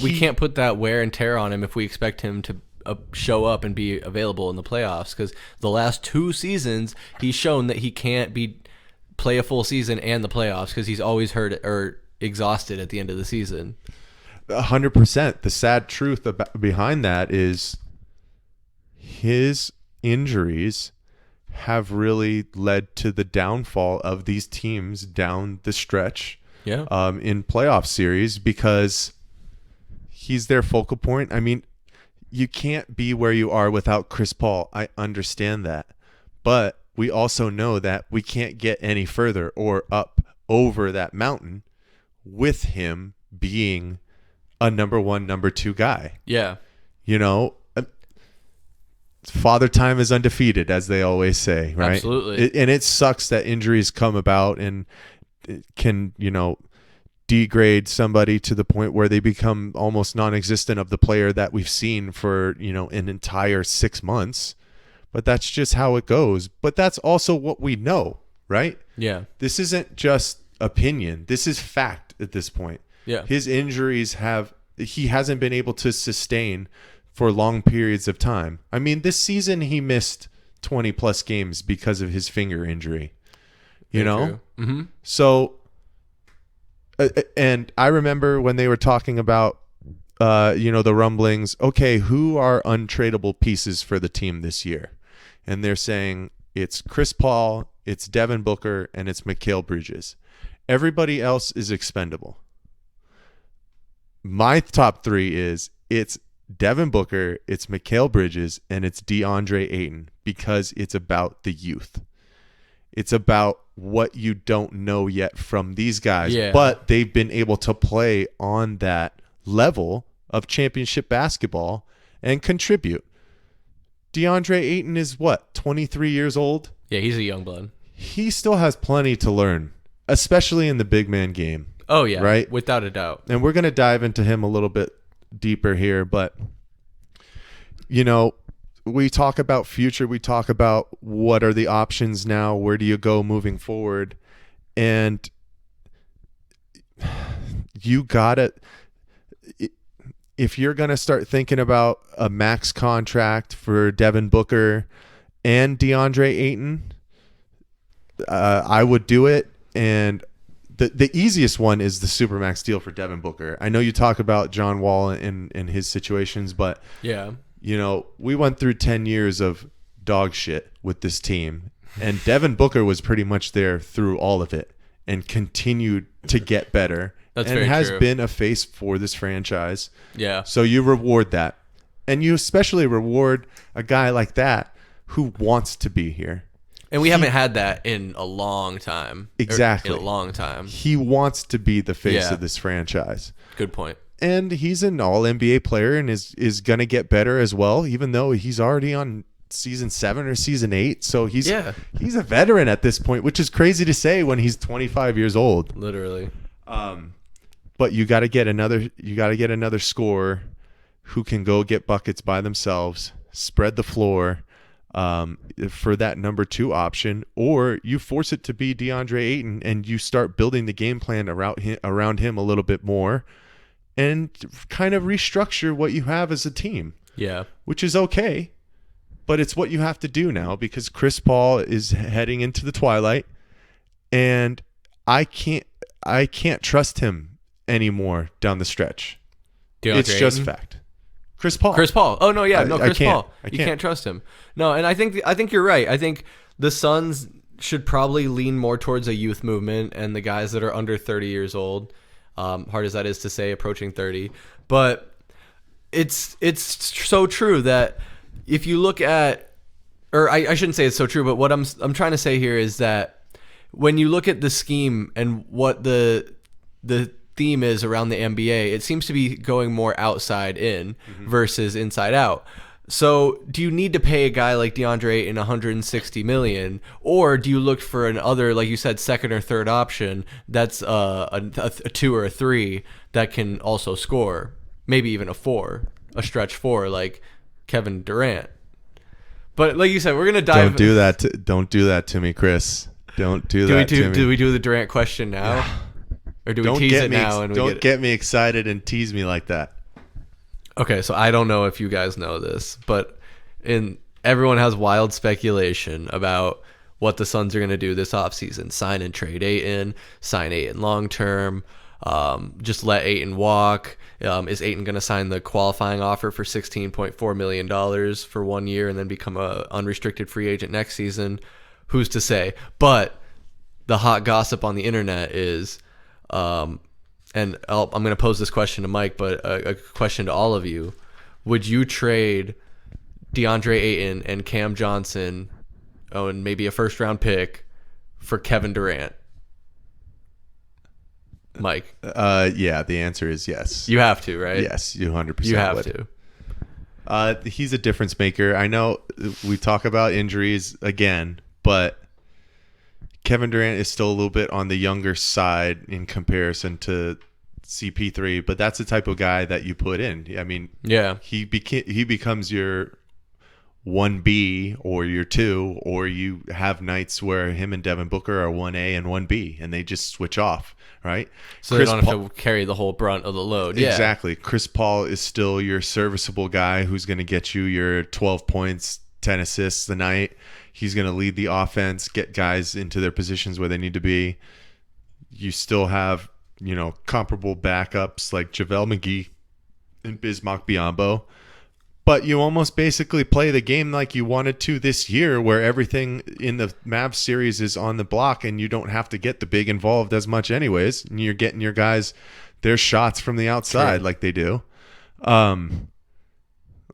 we can't put that wear and tear on him if we expect him to show up and be available in the playoffs, because the last 2 seasons he's shown that he can't play a full season and the playoffs, because he's always hurt or exhausted at the end of the season. 100%. The sad truth behind that is his injuries have really led to the downfall of these teams down the stretch. Yeah. In playoff series, because he's their focal point. I mean, you can't be where you are without Chris Paul. I understand that. But we also know that we can't get any further or up over that mountain with him being a number 1, number 2 guy. Yeah. Father time is undefeated, as they always say, right? Absolutely. And it sucks that injuries come about and it can, degrade somebody to the point where they become almost non-existent of the player that we've seen for, an entire 6 months. But that's just how it goes. But that's also what we know, right? Yeah. This isn't just opinion. This is fact at this point. Yeah. His injuries he hasn't been able to sustain for long periods of time. I mean, this season he missed 20 plus games because of his finger injury. Mm-hmm. So, and I remember when they were talking about, the rumblings, okay, who are untradeable pieces for the team this year? And they're saying it's Chris Paul, it's Devin Booker, and it's Mikal Bridges. Everybody else is expendable. My top 3 is it's Devin Booker, it's Mikal Bridges, and it's DeAndre Ayton, because it's about the youth. It's about what you don't know yet from these guys, but they've been able to play on that level of championship basketball and contribute. DeAndre Ayton is 23 years old? Yeah, he's a young blood. He still has plenty to learn, especially in the big man game. Oh, yeah. Right? Without a doubt. And we're going to dive into him a little bit deeper here, but we talk about future, we talk about what are the options now, where do you go moving forward, and you gotta if you're going to start thinking about a max contract for Devin Booker and DeAndre Ayton, I would do it. And the easiest one is the supermax deal for Devin Booker. I know you talk about John Wall and his situations, but yeah, we went through 10 years of dog shit with this team, and Devin Booker was pretty much there through all of it and continued to get better. That's and very has true. been a face for this franchise. Yeah. So you reward that. And you especially reward a guy like that who wants to be here. And we haven't had that in a long time. Exactly. In a long time. He wants to be the face of this franchise. Good point. And he's an all-NBA player and is going to get better as well, even though he's already on season 7 or season 8. So he's a veteran at this point, which is crazy to say when he's 25 years old. Literally. But you got to get another scorer who can go get buckets by themselves, spread the floor for that number 2 option, or you force it to be DeAndre Ayton and you start building the game plan around him a little bit more and kind of restructure what you have as a team. Yeah. Which is okay, but it's what you have to do now because Chris Paul is heading into the twilight and I can't trust him anymore down the stretch. It's just fact. Chris Paul. Oh no, yeah, Chris Paul. I can't trust him. No, and I think you're right. I think the Suns should probably lean more towards a youth movement and the guys that are under 30 years old. Hard as that is to say, approaching 30, but it's so true that if you look at, or I shouldn't say it's so true, but what I'm trying to say here is that when you look at the scheme and what the theme is around the NBA, it seems to be going more outside in versus inside out. So do you need to pay a guy like DeAndre Ayton $160 million, or do you look for another, like you said, second or third option that's a 2 or a 3 that can also score, maybe even a 4, a stretch 4 like Kevin Durant? But like you said, we're gonna dive. Don't do that to me, Chris. Don't do that to me. Do we do the Durant question now? Yeah. Or do we tease it now? And don't get me excited and tease me like that. Okay, so I don't know if you guys know this, but everyone has wild speculation about what the Suns are going to do this offseason. Sign and trade Ayton, sign Ayton long-term, just let Ayton walk. Is Ayton going to sign the qualifying offer for $16.4 million for 1 year and then become an unrestricted free agent next season? Who's to say? But the hot gossip on the internet is... and I'm going to pose this question to Mike, but a question to all of you. Would you trade DeAndre Ayton and Cam Johnson, and maybe a first-round pick, for Kevin Durant? Mike? Yeah, the answer is yes. You have to, right? Yes, you 100% You have would. to. He's a difference maker. I know we talk about injuries again, but... Kevin Durant is still a little bit on the younger side in comparison to CP3, but that's the type of guy that you put in. I mean, yeah, he becomes your 1B or your 2, or you have nights where him and Devin Booker are 1A and 1B, and they just switch off, right? So they don't have to carry the whole brunt of the load. Yeah. Exactly. Chris Paul is still your serviceable guy who's going to get you your 12 points, 10 assists a night. He's going to lead the offense, get guys into their positions where they need to be. You still have, comparable backups like JaVale McGee and Bismack Biyombo. But you almost basically play the game like you wanted to this year, where everything in the Mavs series is on the block and you don't have to get the big involved as much anyways. And you're getting your guys their shots from the outside like they do.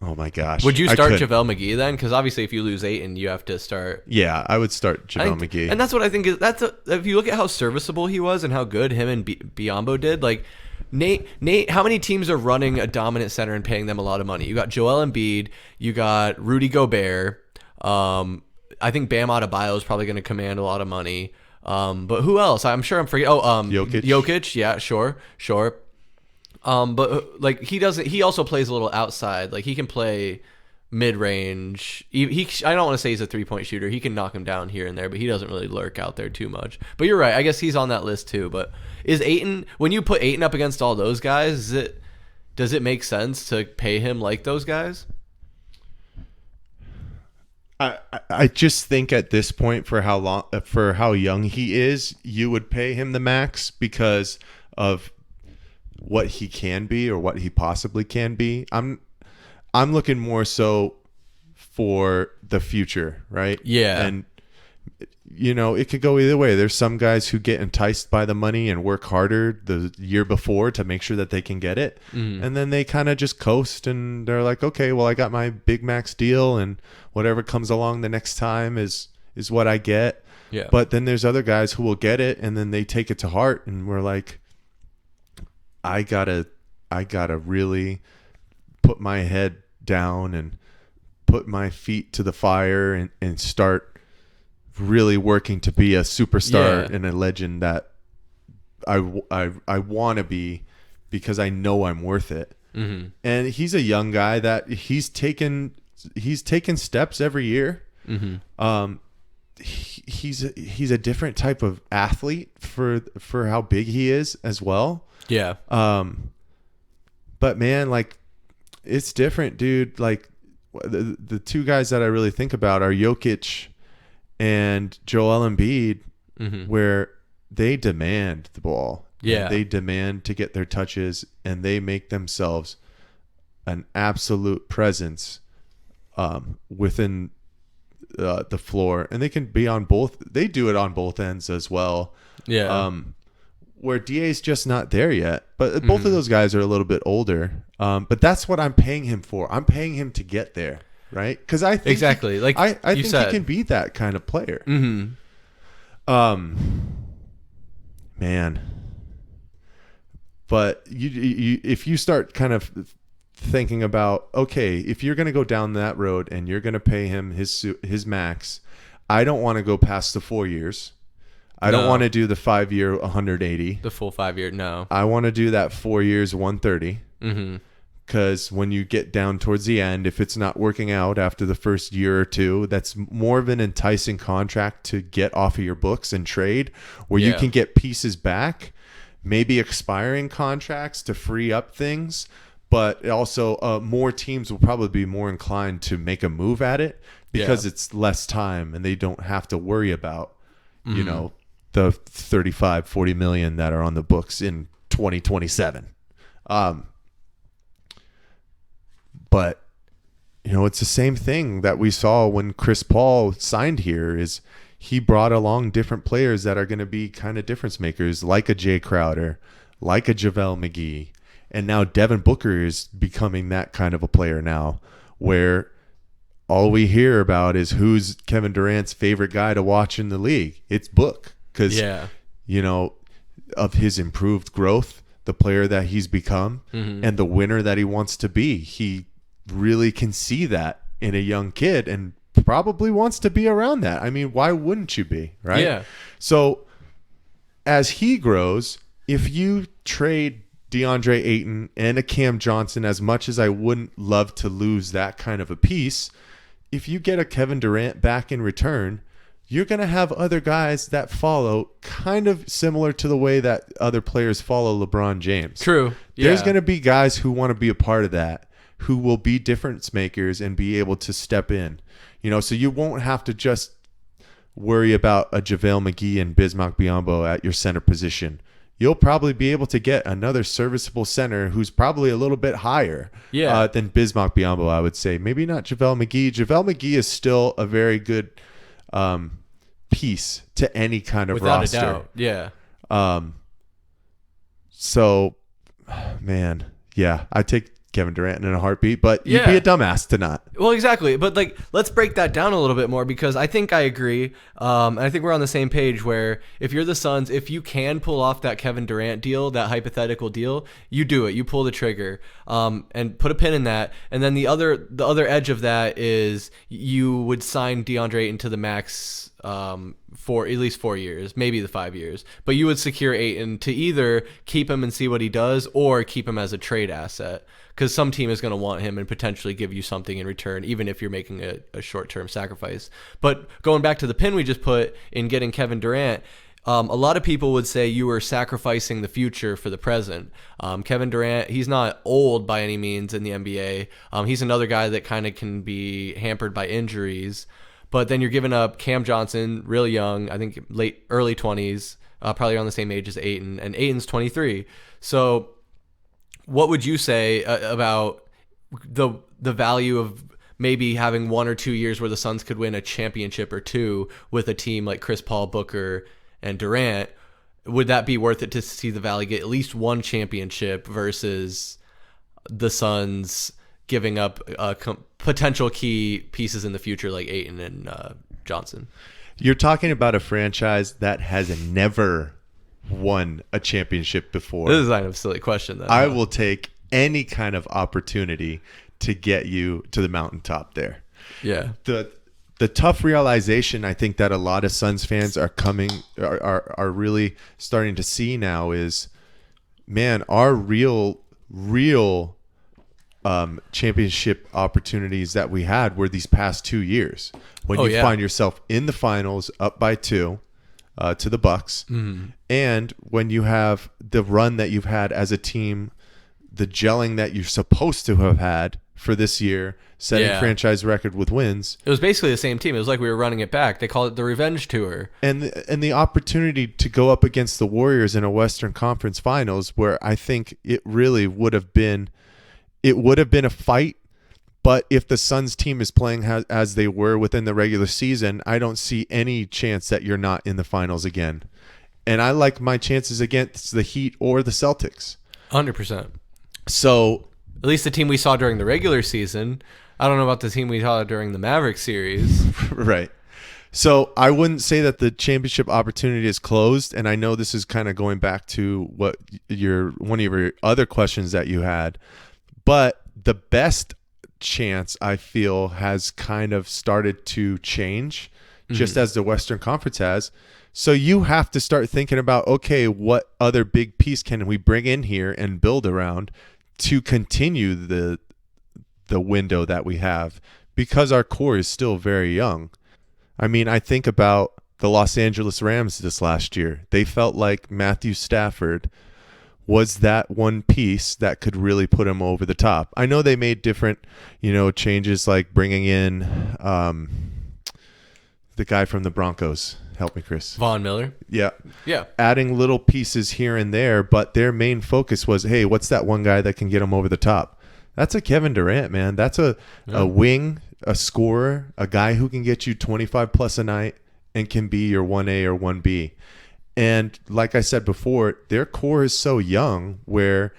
Oh my gosh. Would you start JaVale McGee then? Because obviously if you lose Ayton, you have to start. Yeah, I would start JaVale McGee. And that's what I think is, if you look at how serviceable he was and how good him and Biyombo did, like Nate, how many teams are running a dominant center and paying them a lot of money? You got Joel Embiid, you got Rudy Gobert. I think Bam Adebayo is probably going to command a lot of money. But who else? I'm sure I'm forgetting. Jokic. Yeah, sure. But like he also plays a little outside. Like he can play mid-range. I don't want to say he's a 3-point shooter. He can knock him down here and there, but he doesn't really lurk out there too much. But you're right. I guess he's on that list too. But is Ayton, when you put Ayton up against all those guys, does does it make sense to pay him like those guys? I just think at this point, for how young he is, you would pay him the max because of what he can be or what he possibly can be. I'm looking more so for the future, right? Yeah. And it could go either way. There's some guys who get enticed by the money and work harder the year before to make sure that they can get it. And then they kind of just coast and they're like, okay, well, I got my big max deal and whatever comes along the next time is what I get. Yeah. But then there's other guys who will get it and then they take it to heart and we're like, I gotta really put my head down and put my feet to the fire and start really working to be a superstar and a legend that I want to be because I know I'm worth it. And he's a young guy that he's taken steps every year. He's a different type of athlete for how big he is as well. Yeah. But man, like, it's different, dude. Like, the two guys that I really think about are Jokic and Joel Embiid, where they demand the ball. Yeah. They demand to get their touches, and they make themselves an absolute presence within the floor. And they can be on both. They do it on both ends as well. Yeah. Where DA's just not there yet. But both of those guys are a little bit older. But that's what I'm paying him for. I'm paying him to get there. Right, because I think exactly like I think said. he can be that kind of player. Man, but you if you start kind of thinking about, okay, if you're going to go down that road and you're going to pay him his max, I don't want to go past the 4 years. I don't want to do the 5 year 180, the full 5 year. No, I want to do that 4 years 130. Because when you get down towards the end, if it's not working out after the first year or two, that's more of an enticing contract to get off of your books and trade, where you can get pieces back, maybe expiring contracts to free up things. But also more teams will probably be more inclined to make a move at it because it's less time and they don't have to worry about, the 35, 40 million that are on the books in 2027. But, it's the same thing that we saw when Chris Paul signed here. Is he brought along different players that are going to be kind of difference makers, like a Jae Crowder, like a JaVale McGee. And now Devin Booker is becoming that kind of a player now, where all we hear about is who's Kevin Durant's favorite guy to watch in the league. It's Book, because, of his improved growth, the player that he's become, and the winner that he wants to be. He really can see that in a young kid and probably wants to be around that. I mean, why wouldn't you be, right? Yeah. So as he grows, if you trade DeAndre Ayton and a Cam Johnson, as much as I wouldn't love to lose that kind of a piece, if you get a Kevin Durant back in return, you're going to have other guys that follow, kind of similar to the way that other players follow LeBron James. True. Yeah. There's going to be guys who want to be a part of that, who will be difference makers and be able to step in. So you won't have to just worry about a JaVale McGee and Bismack Biyombo at your center position. You'll probably be able to get another serviceable center who's probably a little bit higher than Bismack Biyombo, I would say. Maybe not JaVale McGee. JaVale McGee is still a very good piece to any kind of Without roster. a doubt. Yeah. So, man, I take Kevin Durant in a heartbeat, but you'd be a dumbass to not. Well, exactly. But let's break that down a little bit more, because I think I agree. And I think we're on the same page where if you're the Suns, if you can pull off that Kevin Durant deal, that hypothetical deal, you do it. You pull the trigger and put a pin in that. And then the other edge of that is you would sign DeAndre Ayton to the max for at least 4 years, maybe the 5 years. But you would secure Ayton to either keep him and see what he does, or keep him as a trade asset, because some team is going to want him and potentially give you something in return, even if you're making a short-term sacrifice. But going back to the pin we just put in getting Kevin Durant, A lot of people would say you were sacrificing the future for the present. Kevin Durant, he's not old by any means in the NBA. He's another guy that kind of can be hampered by injuries. But then you're giving up Cam Johnson, real young, I think early 20s, probably around the same age as Ayton, and Ayton's 23. So what would you say about the value of maybe having 1 or 2 years where the Suns could win a championship or two with a team like Chris Paul, Booker, and Durant? Would that be worth it to see the Valley get at least one championship versus the Suns giving up potential key pieces in the future like Ayton and Johnson? You're talking about a franchise that has never won a championship before. This is kind of a silly question, though. I will take any kind of opportunity to get you to the mountaintop there. Yeah. The tough realization I think that a lot of Suns fans are really starting to see now is, man, our real championship opportunities that we had were these past 2 years when you find yourself in the finals up by 2 to the Bucks, and when you have the run that you've had as a team, the gelling that you're supposed to have had for this year, setting franchise record with wins. It was basically the same team. It was like we were running it back. They call it the revenge tour. And the opportunity to go up against the Warriors in a Western Conference Finals, where I think it really would have been a fight. But if the Suns team is playing as they were within the regular season, I don't see any chance that you're not in the finals again. And I like my chances against the Heat or the Celtics. 100%. So at least the team we saw during the regular season. I don't know about the team we saw during the Mavericks series. Right. So I wouldn't say that the championship opportunity is closed. And I know this is kind of going back to what one of your other questions that you had. But the best chance, I feel, has kind of started to change just as the Western Conference has. So you have to start thinking about, okay, what other big piece can we bring in here and build around to continue the window that we have, because our core is still very young. I mean, I think about the Los Angeles Rams this last year. They felt like Matthew Stafford was that one piece that could really put him over the top. I know they made different, changes, like bringing in the guy from the Broncos. Help me, Chris. Von Miller. Yeah. Yeah. Adding little pieces here and there, but their main focus was, hey, what's that one guy that can get him over the top? That's a Kevin Durant, man. That's a wing, a scorer, a guy who can get you 25 plus a night and can be your 1A or 1B. And like I said before, their core is so young where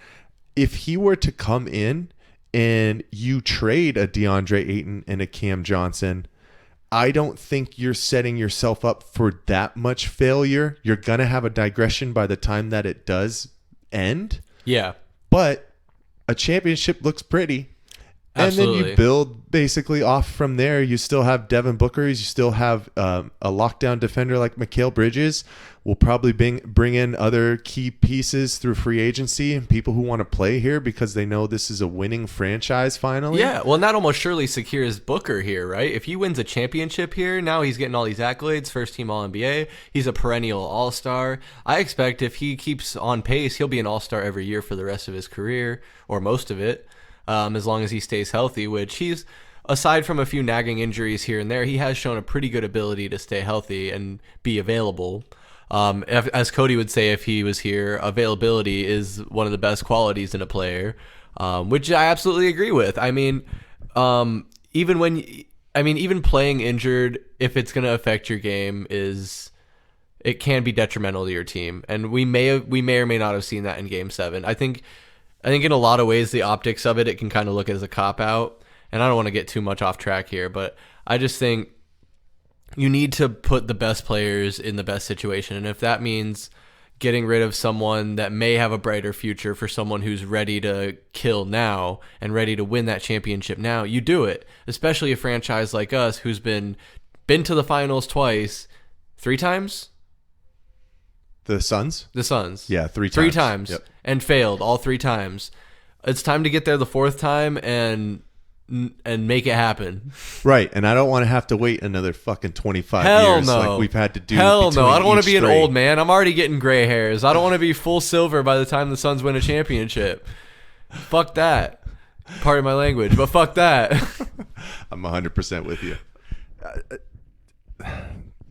if he were to come in and you trade a DeAndre Ayton and a Cam Johnson, I don't think you're setting yourself up for that much failure. You're going to have a digression by the time that it does end. Yeah. But a championship looks pretty. Absolutely. And then you build basically off from there. You still have Devin Booker. You still have a lockdown defender like Mikal Bridges. We'll probably bring in other key pieces through free agency and people who want to play here because they know this is a winning franchise finally. Yeah, well, and that almost surely secures Booker here, right? If he wins a championship here, now he's getting all these accolades, first team All-NBA. He's a perennial All-Star. I expect if he keeps on pace, he'll be an All-Star every year for the rest of his career, or most of it. As long as he stays healthy, which he's, aside from a few nagging injuries here and there, he has shown a pretty good ability to stay healthy and be available. As Cody would say if he was here, availability is one of the best qualities in a player, which I absolutely agree with. I mean, even playing injured, if it's going to affect your game, it can be detrimental to your team, and we may or may not have seen that in Game 7. I think in a lot of ways, the optics of it can kind of look as a cop-out. And I don't want to get too much off track here, but I just think you need to put the best players in the best situation. And if that means getting rid of someone that may have a brighter future for someone who's ready to kill now and ready to win that championship now, you do it. Especially a franchise like us who's been to the finals twice, 3 times? The Suns? The Suns. Yeah, 3 times. 3 times. Yep. And failed all 3 times. It's time to get there the 4th time and and make it happen. Right, and I don't want to have to wait another fucking 25 Hell years no. like we've had to do. Hell no. I don't want to be an straight. old man. I'm already getting gray hairs. I don't want to be full silver by the time the Suns win a championship. Fuck that. Pardon my language, but fuck that. I'm 100% with you.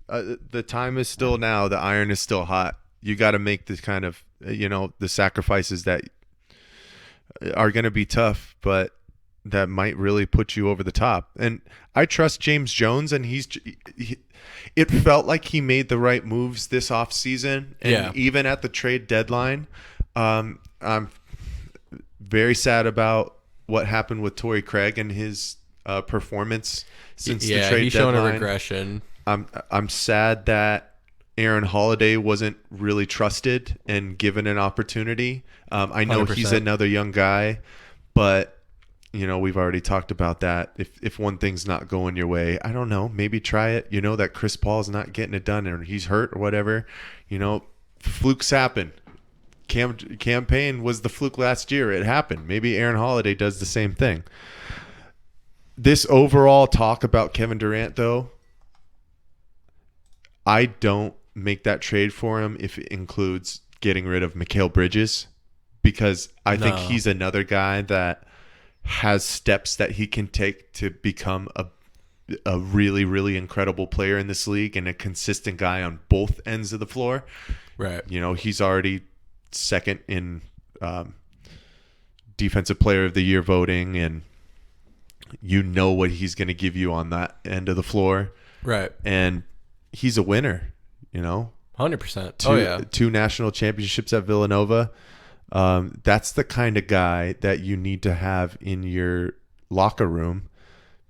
The time is still now. The iron is still hot. You got to make this kind of, the sacrifices that are going to be tough, but that might really put you over the top. And I trust James Jones, and it felt like he made the right moves this offseason. And even at the trade deadline, I'm very sad about what happened with Torrey Craig and his performance since the trade deadline. He's shown a regression. I'm sad that Aaron Holiday wasn't really trusted and given an opportunity. I know 100%. he's another young guy, but we've already talked about that. If one thing's not going your way, I don't know, maybe try it. That Chris Paul's not getting it done, or he's hurt or whatever. Flukes happen. Campaign was the fluke last year. It happened. Maybe Aaron Holiday does the same thing. This overall talk about Kevin Durant, though, I don't make that trade for him if it includes getting rid of Mikal Bridges, because I think he's another guy that has steps that he can take to become a really, really incredible player in this league and a consistent guy on both ends of the floor. Right. He's already second in Defensive Player of the Year voting, and what he's going to give you on that end of the floor. Right. And he's a winner, 100%. Two national championships at Villanova. That's the kind of guy that you need to have in your locker room,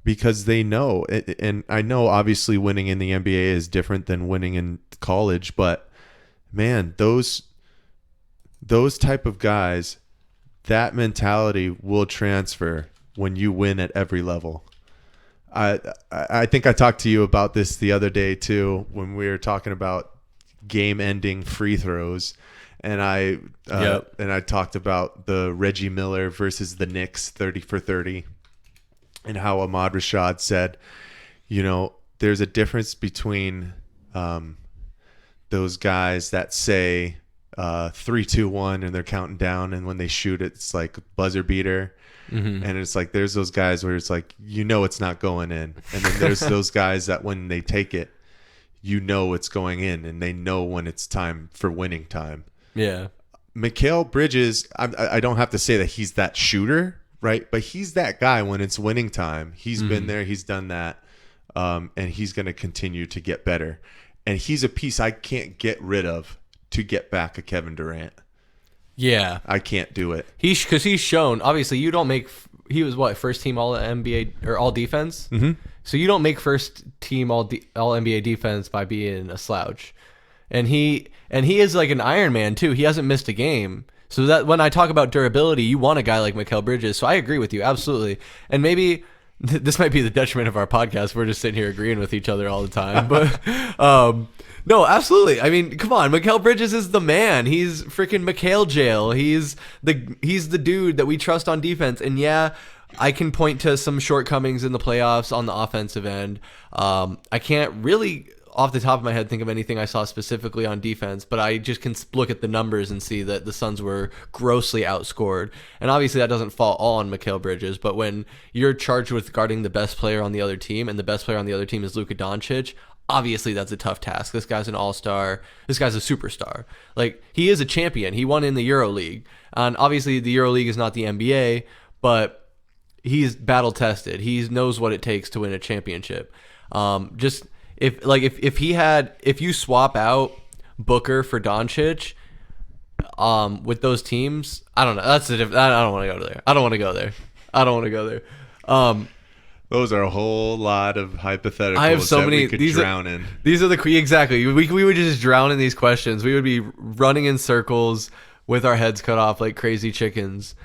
because they know, and I know obviously winning in the NBA is different than winning in college, but man, those type of guys, that mentality will transfer when you win at every level. I think I talked to you about this the other day too, when we were talking about game-ending free throws, and I talked about the Reggie Miller versus the Knicks 30 for 30, and how Ahmad Rashad said, there's a difference between those guys that say 3, 2, 1 and they're counting down, and when they shoot it's like buzzer beater. Mm-hmm. And it's like there's those guys where it's like it's not going in, and then there's those guys that when they take it, it's going in, and they know when it's time for winning time. Yeah. Mikal Bridges, I don't have to say that he's that shooter, right? But he's that guy when it's winning time. He's been there, he's done that, and he's going to continue to get better. And he's a piece I can't get rid of to get back a Kevin Durant. Yeah. I can't do it. Because he's shown, obviously, you don't make, he was first team all NBA or all defense? Mm-hmm. So you don't make first team all NBA defense by being a slouch. And he is like an Iron Man too. He hasn't missed a game. So that when I talk about durability, you want a guy like Mikal Bridges. So I agree with you, absolutely. And maybe this might be the detriment of our podcast. We're just sitting here agreeing with each other all the time. But no, absolutely. I mean, come on. Mikal Bridges is the man. He's freaking Mikal Jail. He's the dude that we trust on defense. And yeah, I can point to some shortcomings in the playoffs on the offensive end. I can't really, off the top of my head, think of anything I saw specifically on defense, but I just can look at the numbers and see that the Suns were grossly outscored. And obviously that doesn't fall all on Mikal Bridges, but when you're charged with guarding the best player on the other team, and the best player on the other team is Luka Doncic, obviously that's a tough task. This guy's an all-star. This guy's a superstar. Like, he is a champion. He won in the EuroLeague. And obviously the EuroLeague is not the NBA, but he's battle-tested. He knows what it takes to win a championship. If you swap out Booker for Doncic, with those teams, I don't know. I don't want to go there. Those are a whole lot of hypotheticals. I have so many. We could drown in. These are exactly. We would just drown in these questions. We would be running in circles with our heads cut off like crazy chickens.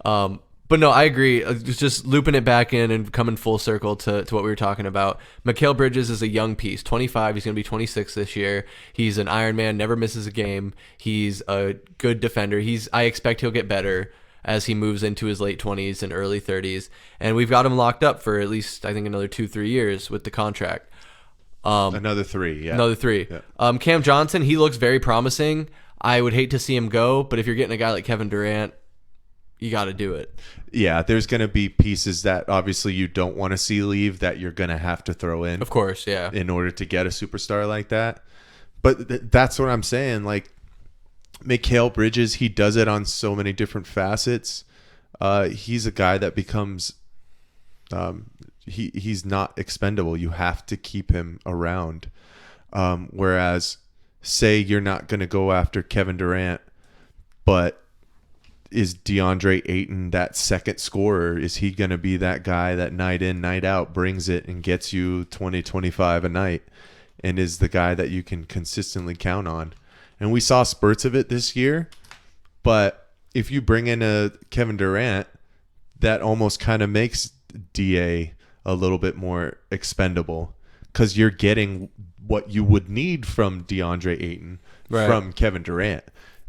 But no, I agree. Just looping it back in and coming full circle to what we were talking about. Mikal Bridges is a young piece, 25. He's going to be 26 this year. He's an Iron Man, never misses a game. He's a good defender. I expect he'll get better as he moves into his late 20s and early 30s. And we've got him locked up for at least, I think, another 2-3 years with the contract. Another 3, yeah. Another 3. Yeah. Cam Johnson, he looks very promising. I would hate to see him go, but if you're getting a guy like Kevin Durant, you got to do it. Yeah, there's going to be pieces that obviously you don't want to see leave that you're going to have to throw in. Of course, yeah. In order to get a superstar like that. But that's what I'm saying. Like, Mikal Bridges, he does it on so many different facets. He's a guy that becomes he's not expendable. You have to keep him around. Whereas, say you're not going to go after Kevin Durant, but is DeAndre Ayton that second scorer? Is he going to be that guy that night in, night out brings it and gets you 20, 25 a night and is the guy that you can consistently count on? And we saw spurts of it this year, but if you bring in a Kevin Durant, that almost kind of makes DA a little bit more expendable because you're getting what you would need from DeAndre Ayton from Kevin Durant.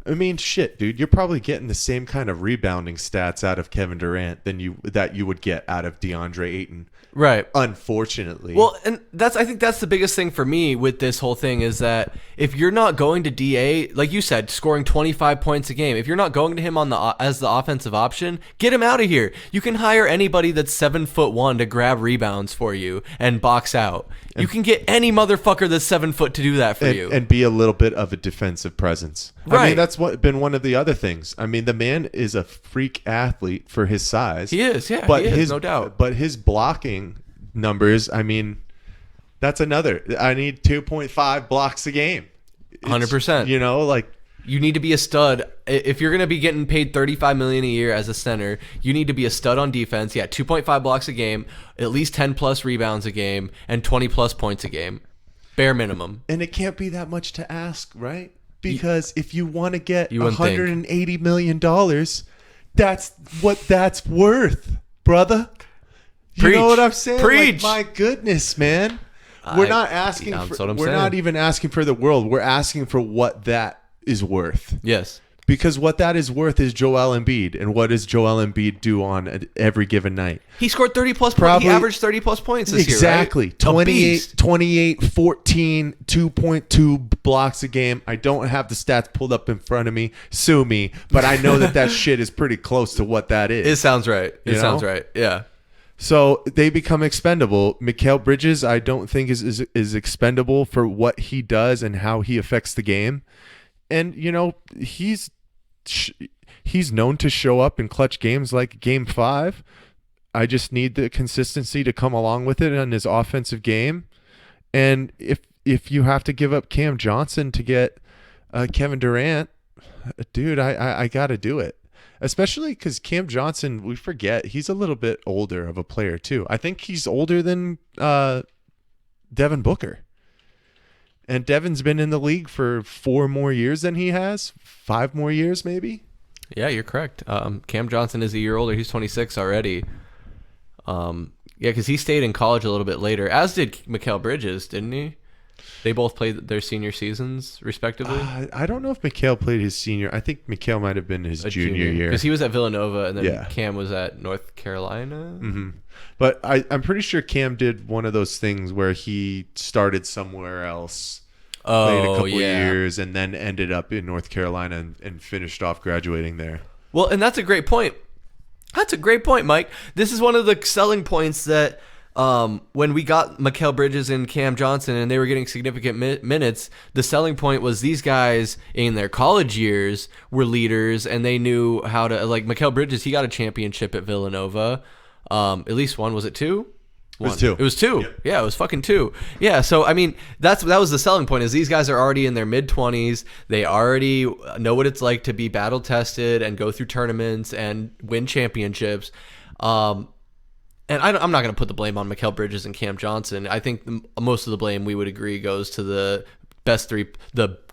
I mean, shit, dude, you're probably getting the same kind of rebounding stats out of Kevin Durant that you would get out of DeAndre Ayton. Right. Unfortunately. Well, and I think that's the biggest thing for me with this whole thing is that if you're not going to DA, like you said, scoring 25 points a game, if you're not going to him as the offensive option, get him out of here. You can hire anybody that's 7'1" to grab rebounds for you and box out. You can get any motherfucker that's 7 foot to do that for you. And be a little bit of a defensive presence. Right. I mean, that's been one of the other things. I mean, the man is a freak athlete for his size. He is, yeah, but he is, no doubt. But his blocking numbers, I mean, that's another. I need 2.5 blocks a game. 100%. You know, like, you need to be a stud. If you're going to be getting paid $35 million a year as a center, you need to be a stud on defense. Yeah, 2.5 blocks a game, at least 10 plus rebounds a game, and 20 plus points a game. Bare minimum. And it can't be that much to ask, right? Because if you want to get $180 million, that's what that's worth, brother. You know what I'm saying? Preach. Like, my goodness, man. We're not asking for, we're not even asking for the world. We're asking for what that is worth. Yes. Because what that is worth is Joel Embiid. And what does Joel Embiid do on every given night? He scored 30 plus points. He averaged 30 plus points this year, right? Exactly. 28, 14, 2.2 blocks a game. I don't have the stats pulled up in front of me. Sue me. But I know that shit is pretty close to what that is. It sounds right. Sounds right. Yeah. So they become expendable. Mikal Bridges, I don't think is expendable for what he does and how he affects the game. And, you know, he's known to show up in clutch games like Game 5. I just need the consistency to come along with it in his offensive game. And if you have to give up Cam Johnson to get Kevin Durant, dude, I got to do it. Especially because Cam Johnson, we forget, he's a little bit older of a player too. I think he's older than Devin Booker. And Devin's been in the league for 4 more years than he has. 5 more years, maybe. Yeah, you're correct. Cam Johnson is a year older. He's 26 already. Yeah, because he stayed in college a little bit later, as did Mikal Bridges, didn't he? They both played their senior seasons, respectively. I don't know if Mikal played his senior. I think Mikal might have been his junior year. Because he was at Villanova, and then Cam was at North Carolina. Mm-hmm. But I'm pretty sure Cam did one of those things where he started somewhere else, played a couple years, and then ended up in North Carolina and finished off graduating there. Well, and that's a great point. That's a great point, Mike. This is one of the selling points that when we got Mikal Bridges and Cam Johnson and they were getting significant minutes, the selling point was these guys in their college years were leaders and they knew how to, like Mikal Bridges, he got a championship at Villanova. At least one. Was it 2? It was 2. It was 2. Yep. Yeah, it was fucking 2. Yeah, so I mean, that was the selling point is these guys are already in their mid-20s. They already know what it's like to be battle tested and go through tournaments and win championships. And I'm not going to put the blame on Mikal Bridges and Cam Johnson. I think most of the blame, we would agree, goes to the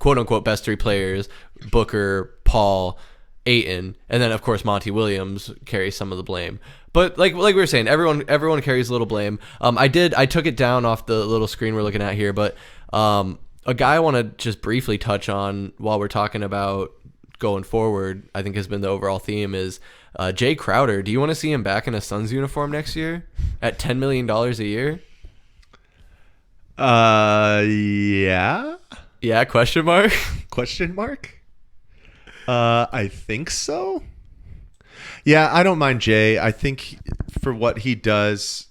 quote-unquote best 3 players, Booker, Paul, Ayton, and then, of course, Monty Williams carries some of the blame. But like we were saying, everyone carries a little blame. I took it down off the little screen we're looking at here, but a guy I want to just briefly touch on while we're talking about going forward, I think has been the overall theme is Jae Crowder. Do you want to see him back in a Suns uniform next year at $10 million a year? Yeah. Yeah, question mark? Question mark? I think so. Yeah, I don't mind Jay. I think for what he does,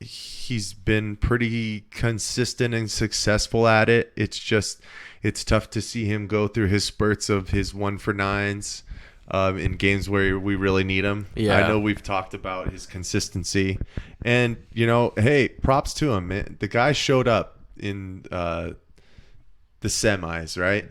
he's been pretty consistent and successful at it. It's tough to see him go through his spurts of his 1-for-9s in games where we really need him. Yeah. I know we've talked about his consistency, and hey, props to him, man. The guy showed up in the semis, right?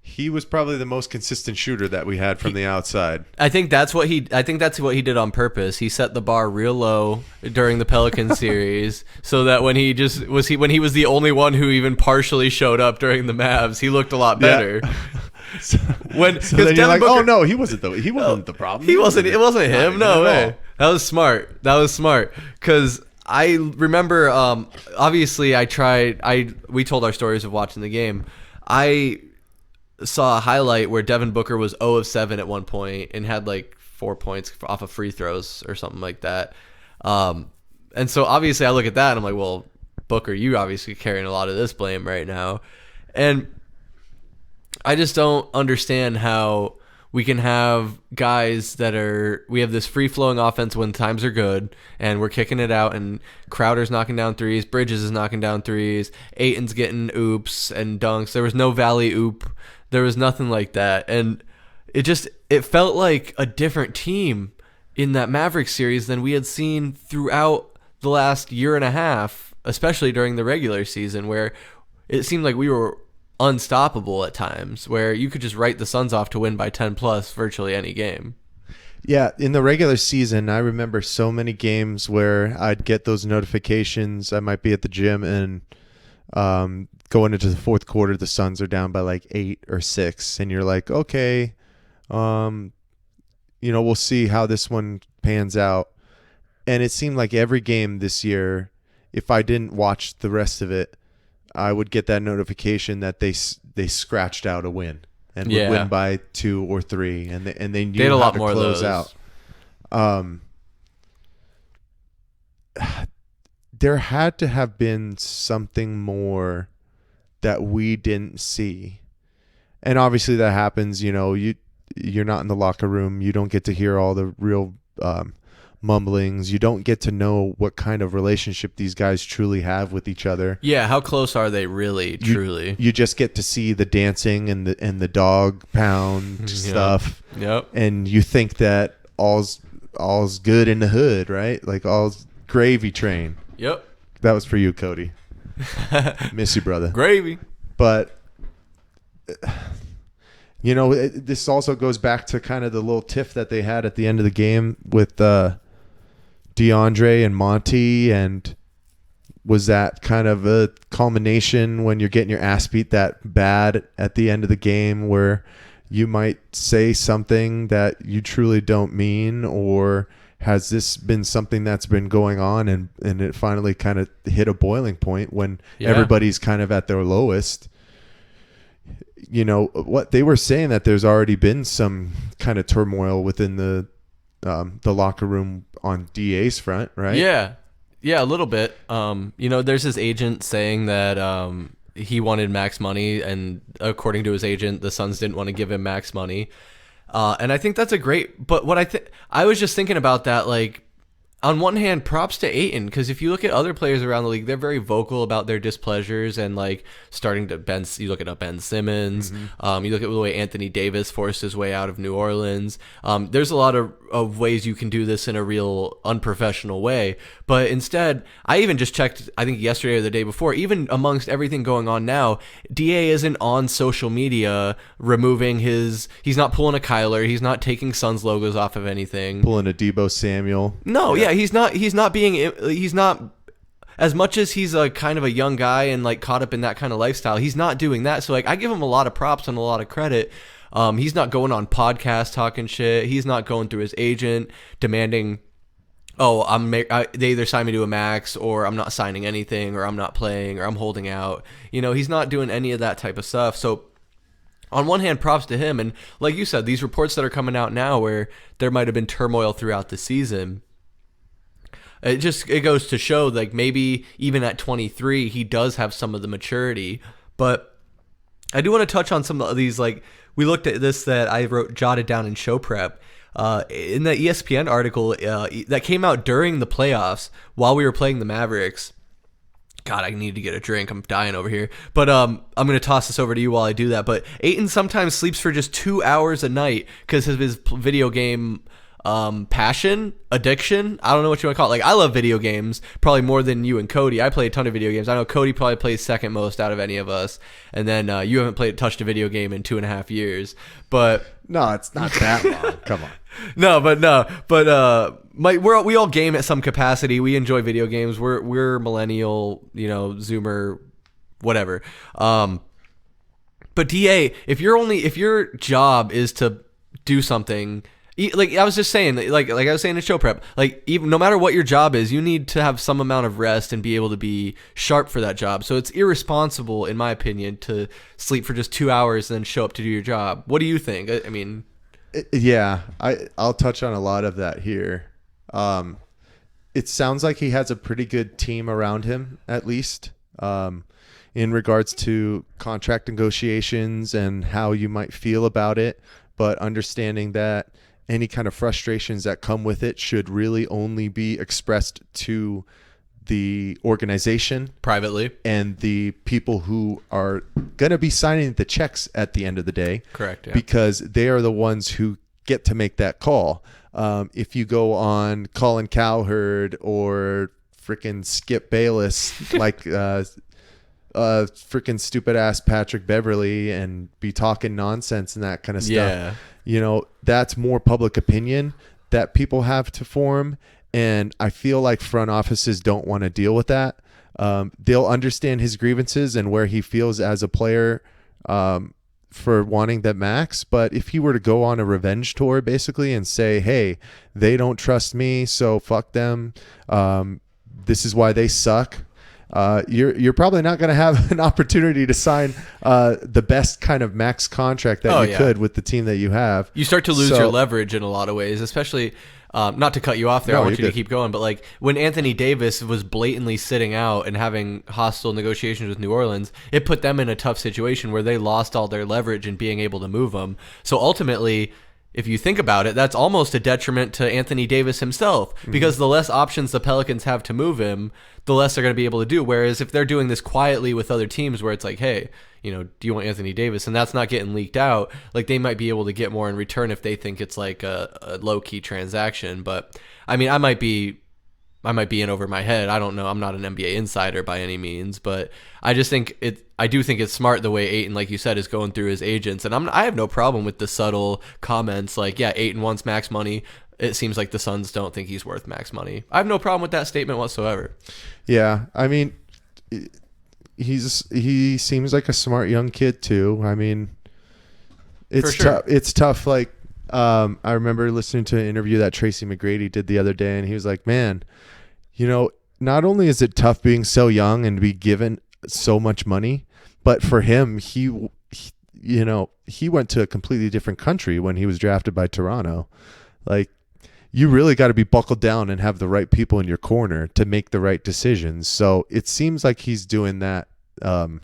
He was probably the most consistent shooter that we had from the outside. I think that's what he did on purpose. He set the bar real low during the Pelican series, so that when he was the only one who even partially showed up during the Mavs, he looked a lot better. Yeah. So then you're like, oh no, he wasn't the problem. It wasn't him. No way. All. That was smart. Because I remember, obviously, we told our stories of watching the game. I saw a highlight where Devin Booker was 0 of 7 at one point and had like 4 points off of free throws or something like that. And so obviously I look at that and I'm like, well, Booker, you obviously carrying a lot of this blame right now. And I just don't understand how we can have guys we have this free-flowing offense when times are good and we're kicking it out and Crowder's knocking down threes, Bridges is knocking down threes, Ayton's getting oops and dunks. There was no Valley oop. There was nothing like that. And it felt like a different team in that Mavericks series than we had seen throughout the last year and a half, especially during the regular season, where it seemed like we were unstoppable at times, where you could just write the Suns off to win by 10 plus virtually any game. Yeah, in the regular season, I remember so many games where I'd get those notifications. I might be at the gym and going into the fourth quarter, the Suns are down by like 8 or 6, and you're like, okay, we'll see how this one pans out. And it seemed like every game this year, if I didn't watch the rest of it, I would get that notification that they scratched out a win and would win by 2 or 3, and they knew how to close out. There had to have been something more that we didn't see, and obviously that happens. You're not in the locker room. You don't get to hear all the real mumblings. You don't get to know what kind of relationship these guys truly have with each other. Yeah, how close are they really, truly? You just get to see the dancing and the dog pound stuff. Yep. And you think that all's good in the hood, right? Like all's gravy train. Yep. That was for you, Cody. Miss you, brother. Gravy. But this also goes back to kind of the little tiff that they had at the end of the game with DeAndre and Monty, and was that kind of a culmination when you're getting your ass beat that bad at the end of the game where you might say something that you truly don't mean, or has this been something that's been going on and it finally kind of hit a boiling point when everybody's kind of at their lowest? What they were saying, that there's already been some kind of turmoil within the locker room on DA's front, right? Yeah, a little bit. There's his agent saying that he wanted max money, and according to his agent, the Suns didn't want to give him max money. And I think that's a great. But what I was just thinking about that, like, on one hand, props to Ayton, because if you look at other players around the league, they're very vocal about their displeasures and like starting to you look at Ben Simmons, you look at the way Anthony Davis forced his way out of New Orleans. There's a lot of ways you can do this in a real unprofessional way, but instead, I even just checked, I think yesterday or the day before, even amongst everything going on now, DA isn't on social media removing he's not pulling a Kyler, he's not taking Suns logos off of anything, pulling a Debo Samuel. No, yeah. He's not as much as he's a kind of a young guy and like caught up in that kind of lifestyle. He's not doing that. So like, I give him a lot of props and a lot of credit. He's not going on podcasts talking shit. He's not going through his agent demanding, they either sign me to a max, or I'm not signing anything, or I'm not playing, or I'm holding out. He's not doing any of that type of stuff. So on one hand, props to him. And like you said, these reports that are coming out now where there might have been turmoil throughout the season, it goes to show, like, maybe even at 23, he does have some of the maturity. But I do want to touch on some of these, like, we looked at this that I jotted down in show prep. In the ESPN article that came out during the playoffs while we were playing the Mavericks. God, I need to get a drink. I'm dying over here. But I'm going to toss this over to you while I do that. But Ayton sometimes sleeps for just 2 hours a night because of his video game passion, addiction. I don't know what you want to call it. Like, I love video games probably more than you and Cody. I play a ton of video games. I know Cody probably plays second most out of any of us. And then you haven't touched a video game in 2.5 years. But no, it's not that long. Come on. We all game at some capacity. We enjoy video games. We're millennial, Zoomer, whatever. But DA, if your job is to do something, like I was just saying, like I was saying in show prep, like, even no matter what your job is, you need to have some amount of rest and be able to be sharp for that job. So it's irresponsible, in my opinion, to sleep for just 2 hours and then show up to do your job. What do you think? I mean, yeah, I'll touch on a lot of that here. It sounds like he has a pretty good team around him, at least, in regards to contract negotiations and how you might feel about it, but understanding that any kind of frustrations that come with it should really only be expressed to the organization privately and the people who are going to be signing the checks at the end of the day. Correct. Yeah. Because they are the ones who get to make that call. If you go on Colin Cowherd or freaking Skip Bayless, like freaking stupid ass Patrick Beverley, and be talking nonsense and that kind of stuff. Yeah. That's more public opinion that people have to form. And I feel like front offices don't want to deal with that. They'll understand his grievances and where he feels as a player for wanting that max. But if he were to go on a revenge tour, basically, and say, hey, they don't trust me, so fuck them. This is why they suck. You're probably not going to have an opportunity to sign the best kind of max contract that you could with the team that you have. You start to lose your leverage in a lot of ways, especially not to cut you off there. I want you to keep going. But like when Anthony Davis was blatantly sitting out and having hostile negotiations with New Orleans, it put them in a tough situation where they lost all their leverage in being able to move him. So ultimately, if you think about it, that's almost a detriment to Anthony Davis himself, because the less options the Pelicans have to move him, the less they're going to be able to do. Whereas if they're doing this quietly with other teams where it's like, hey, do you want Anthony Davis? And that's not getting leaked out. Like, they might be able to get more in return if they think it's like a low-key transaction. But I mean, I might be in over my head. I don't know. I'm not an NBA insider by any means, but I just think I do think it's smart the way Ayton, like you said, is going through his agents. And I have no problem with the subtle comments like, yeah, Ayton wants max money. It seems like the Suns don't think he's worth max money. I have no problem with that statement whatsoever. Yeah, I mean, he seems like a smart young kid too. I mean, it's tough. It's tough. Like, I remember listening to an interview that Tracy McGrady did the other day, and he was like, man, not only is it tough being so young and to be given so much money, but for him, he went to a completely different country when he was drafted by Toronto. Like, you really got to be buckled down and have the right people in your corner to make the right decisions. So it seems like he's doing that, and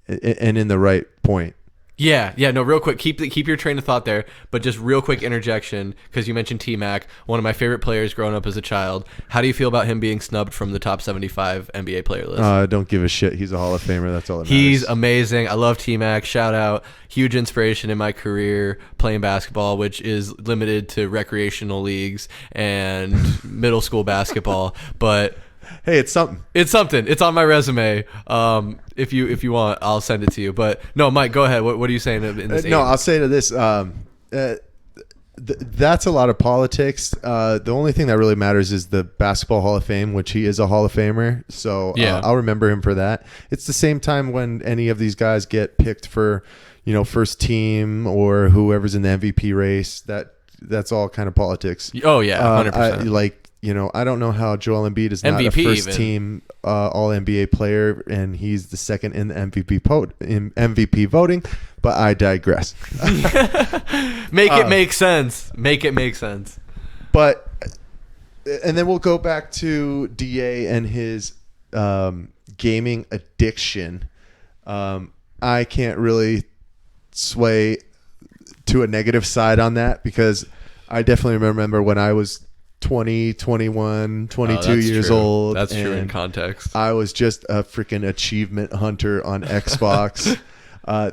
in the right point. Yeah. No, real quick, keep your train of thought there, but just real quick interjection, because you mentioned T-Mac, one of my favorite players growing up as a child. How do you feel about him being snubbed from the top 75 NBA player list? I don't give a shit. He's a Hall of Famer. That's all that matters. He's amazing. I love T-Mac. Shout out. Huge inspiration in my career playing basketball, which is limited to recreational leagues and middle school basketball, but hey, it's something. It's something. It's on my resume. If you want, I'll send it to you. But no, Mike, go ahead. What are you saying in this? No, I'll say to this. That's a lot of politics. The only thing that really matters is the Basketball Hall of Fame, which he is a Hall of Famer. So I'll remember him for that. It's the same time when any of these guys get picked for, first team or whoever's in the MVP race. That's all kind of politics. Oh yeah, 100%. I don't know how Joel Embiid is not a MVP first even. team All NBA player, and he's the second in the MVP voting. But I digress. Make it make sense. Make it make sense. But and then we'll go back to DA and his gaming addiction. I can't really sway to a negative side on that, because I definitely remember when I was 20, 21, 22 years true. old. That's true in context. I was just a freaking achievement hunter on Xbox.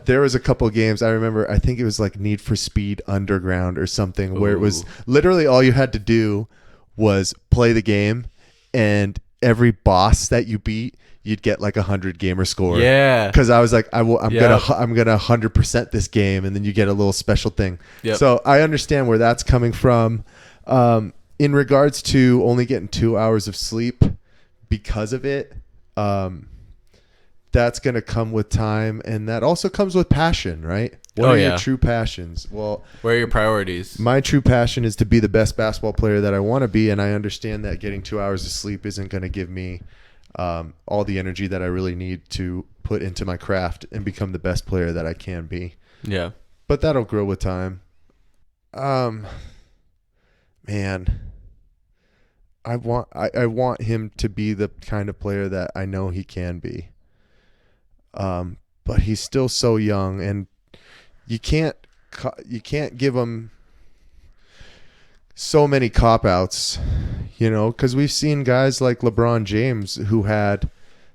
There was a couple games I remember. I think it was like Need for Speed Underground or something, where it was literally all you had to do was play the game, and every boss that you beat, you'd get like 100 gamer score. Yeah. Because I was like, I'm gonna 100% this game, and then you get a little special thing. Yep. So I understand where that's coming from. In regards to only getting 2 hours of sleep because of it, that's going to come with time, and that also comes with passion, right? What are your true passions? Well, where are your priorities? My true passion is to be the best basketball player that I want to be, and I understand that getting 2 hours of sleep isn't going to give me all the energy that I really need to put into my craft and become the best player that I can be. Yeah. But that'll grow with time. Man, I want him to be the kind of player that I know he can be. But he's still so young, and you can't give him so many cop-outs, because we've seen guys like LeBron James who had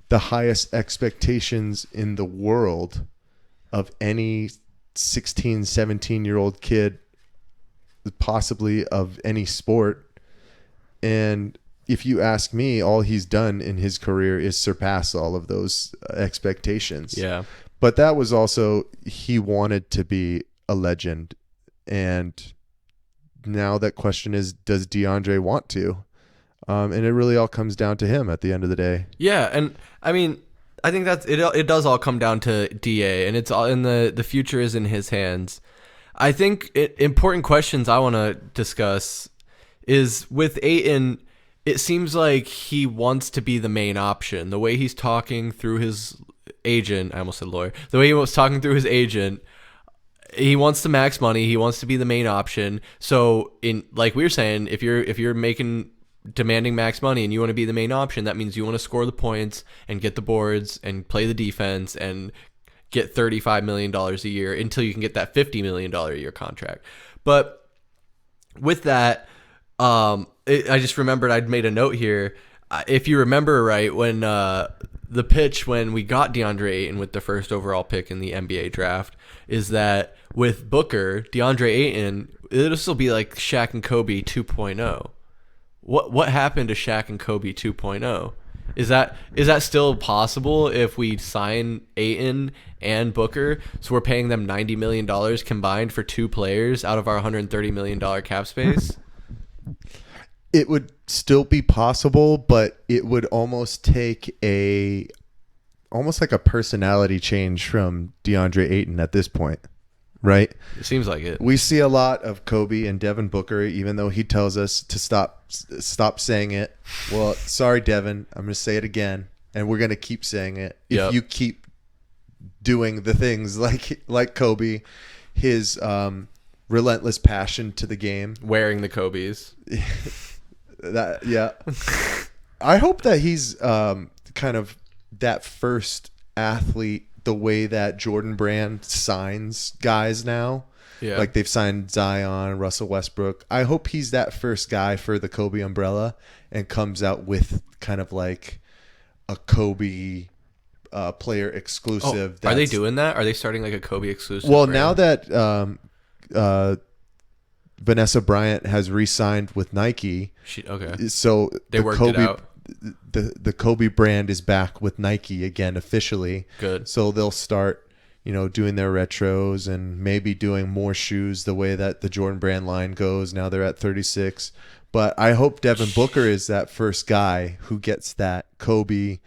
the highest expectations in the world of any 16, 17-year-old kid, possibly of any sport. And if you ask me, all he's done in his career is surpass all of those expectations. Yeah. But that was also, he wanted to be a legend. And now that question is, does DeAndre want to? And it really all comes down to him at the end of the day. Yeah. And I mean, I think that's it. It does all come down to DA, and it's all in the future is in his hands. I think important questions I want to discuss is with Ayton. It seems like he wants to be the main option. The way he's talking through his agent, I almost said lawyer. The way he was talking through his agent, he wants to max money. He wants to be the main option. So, like we were saying, if you're demanding max money and you want to be the main option, that means you want to score the points and get the boards and play the defense and get $35 million a year until you can get that $50 million a year contract. But with that, I just remembered I'd made a note here. If you remember right, when the pitch when we got DeAndre Ayton with the first overall pick in the NBA draft is that with Booker, DeAndre Ayton, it'll still be like Shaq and Kobe 2.0. What happened to Shaq and Kobe 2.0? Is that still possible if we sign Ayton and Booker? So we're paying them $90 million combined for two players out of our $130 million cap space? It would still be possible, but it would almost take almost like a personality change from DeAndre Ayton at this point, right? It seems like it. We see a lot of Kobe and Devin Booker, even though he tells us to stop saying it. Well, sorry, Devin, I'm going to say it again, and we're going to keep saying it. If you keep doing the things like Kobe, his relentless passion to the game, wearing the Kobe's. I hope that he's kind of that first athlete, the way that Jordan Brand signs guys now. Yeah. Like they've signed Zion, Russell Westbrook. I hope he's that first guy for the Kobe umbrella and comes out with kind of like a Kobe player exclusive. Are they doing that? Are they starting like a Kobe exclusive? Well, brand? Now that Vanessa Bryant has re-signed with Nike. So they worked it out. The Kobe brand is back with Nike again officially. Good. So they'll start, doing their retros and maybe doing more shoes the way that the Jordan Brand line goes. Now they're at 36. But I hope Devin Booker is that first guy who gets that Kobe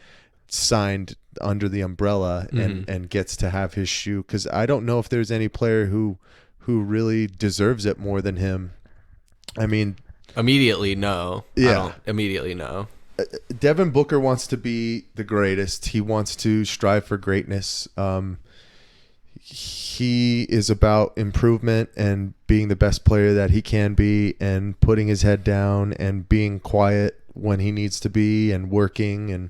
signed under the umbrella and gets to have his shoe, because I don't know if there's any player who really deserves it more than him. I mean, Immediately, no. Yeah. I don't immediately know. Devin Booker wants to be the greatest. He wants to strive for greatness. He is about improvement and being the best player that he can be and putting his head down and being quiet when he needs to be and working.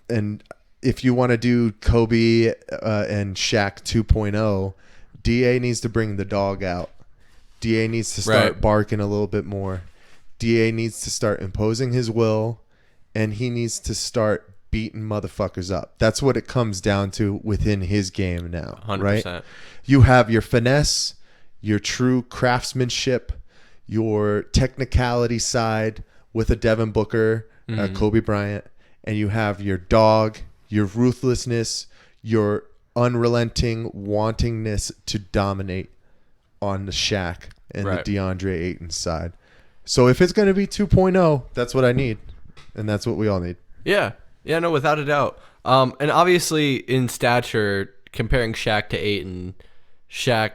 And if you want to do Kobe and Shaq 2.0, DA needs to bring the dog out. DA needs to start barking a little bit more. DA needs to start imposing his will, and he needs to start beating motherfuckers up. That's what it comes down to within his game now, 100%. right? You have your finesse, your true craftsmanship, your technicality side with a Devin Booker, Kobe Bryant, and you have your dog, your ruthlessness, your unrelenting wantingness to dominate on the Shaq and the DeAndre Ayton side. So if it's going to be 2.0, that's what I need. And that's what we all need. Yeah. Yeah, no, without a doubt. And obviously in stature, comparing Shaq to Ayton, Shaq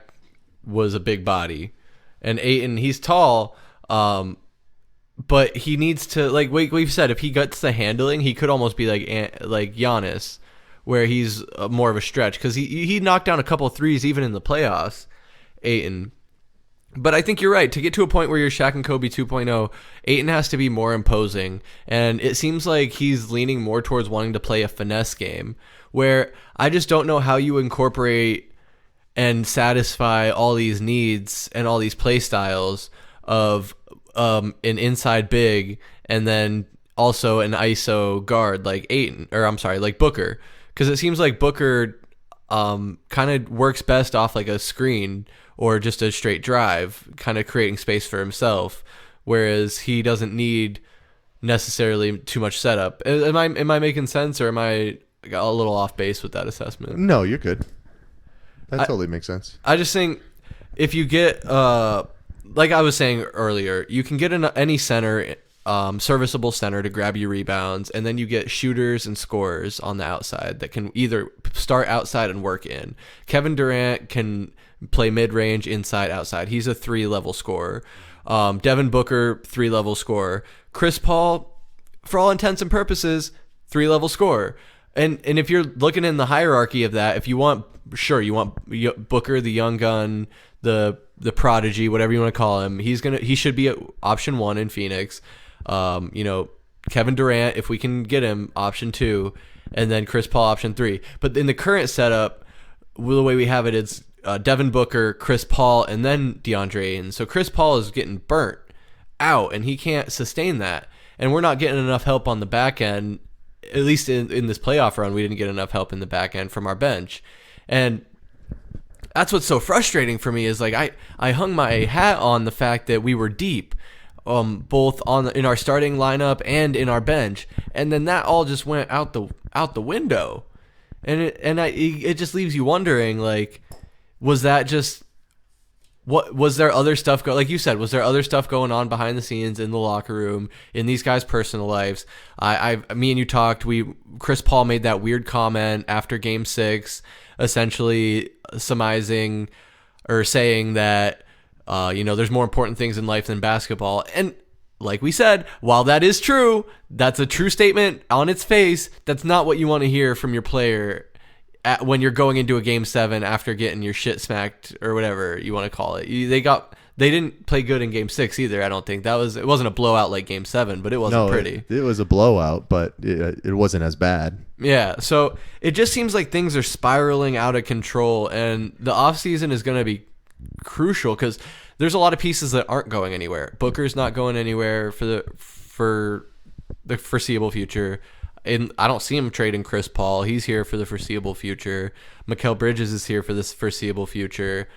was a big body. And Ayton, he's tall, but he needs to, like we've said, if he gets the handling, he could almost be like Giannis, where he's more of a stretch. Because he knocked down a couple threes even in the playoffs, Ayton. But I think you're right. To get to a point where you're Shaq and Kobe 2.0, Ayton has to be more imposing. And it seems like he's leaning more towards wanting to play a finesse game, where I just don't know how you incorporate and satisfy all these needs and all these play styles of an inside big and then also an ISO guard like like Booker. Because it seems like Booker kind of works best off like a screen or just a straight drive, kind of creating space for himself, whereas he doesn't need necessarily too much setup. Am I making sense, or am I a little off base with that assessment? No, you're good. That totally makes sense. I just think if you get, like I was saying earlier, you can get any center, serviceable center to grab you rebounds, and then you get shooters and scorers on the outside that can either start outside and work in. Kevin Durant can play mid-range, inside, outside. He's a 3-level scorer. Devin Booker, 3-level scorer. Chris Paul, for all intents and purposes, 3-level scorer. And if you're looking in the hierarchy of that, if you want, you want Booker, the young gun, the prodigy, whatever you want to call him, he should be at option 1 in Phoenix. Kevin Durant, if we can get him, option 2, and then Chris Paul, option 3. But in the current setup, the way we have it, it's Devin Booker, Chris Paul, and then DeAndre Ayton. So Chris Paul is getting burnt out, and he can't sustain that. And we're not getting enough help on the back end. At least in this playoff run, we didn't get enough help in the back end from our bench. And that's what's so frustrating for me is like I hung my hat on the fact that we were deep, both in our starting lineup and in our bench, and then that all just went out the window. And it just leaves you wondering, like, was that just was there other stuff like you said, was there other stuff going on behind the scenes in the locker room, in these guys' personal lives? Me and you talked. Chris Paul made that weird comment after Game 6, essentially surmising or saying that there's more important things in life than basketball. And like we said, while that is true, that's a true statement on its face. That's not what you want to hear from your player when you're going into a Game 7 after getting your shit smacked or whatever you want to call it. They didn't play good in Game 6 either. I don't think it wasn't a blowout like Game 7, but it wasn't pretty. It was a blowout, but it wasn't as bad. Yeah, so it just seems like things are spiraling out of control, and the offseason is going to be crucial because there's a lot of pieces that aren't going anywhere. Booker's not going anywhere for the foreseeable future. And I don't see him trading Chris Paul. He's here for the foreseeable future. Mikal Bridges is here for this foreseeable future.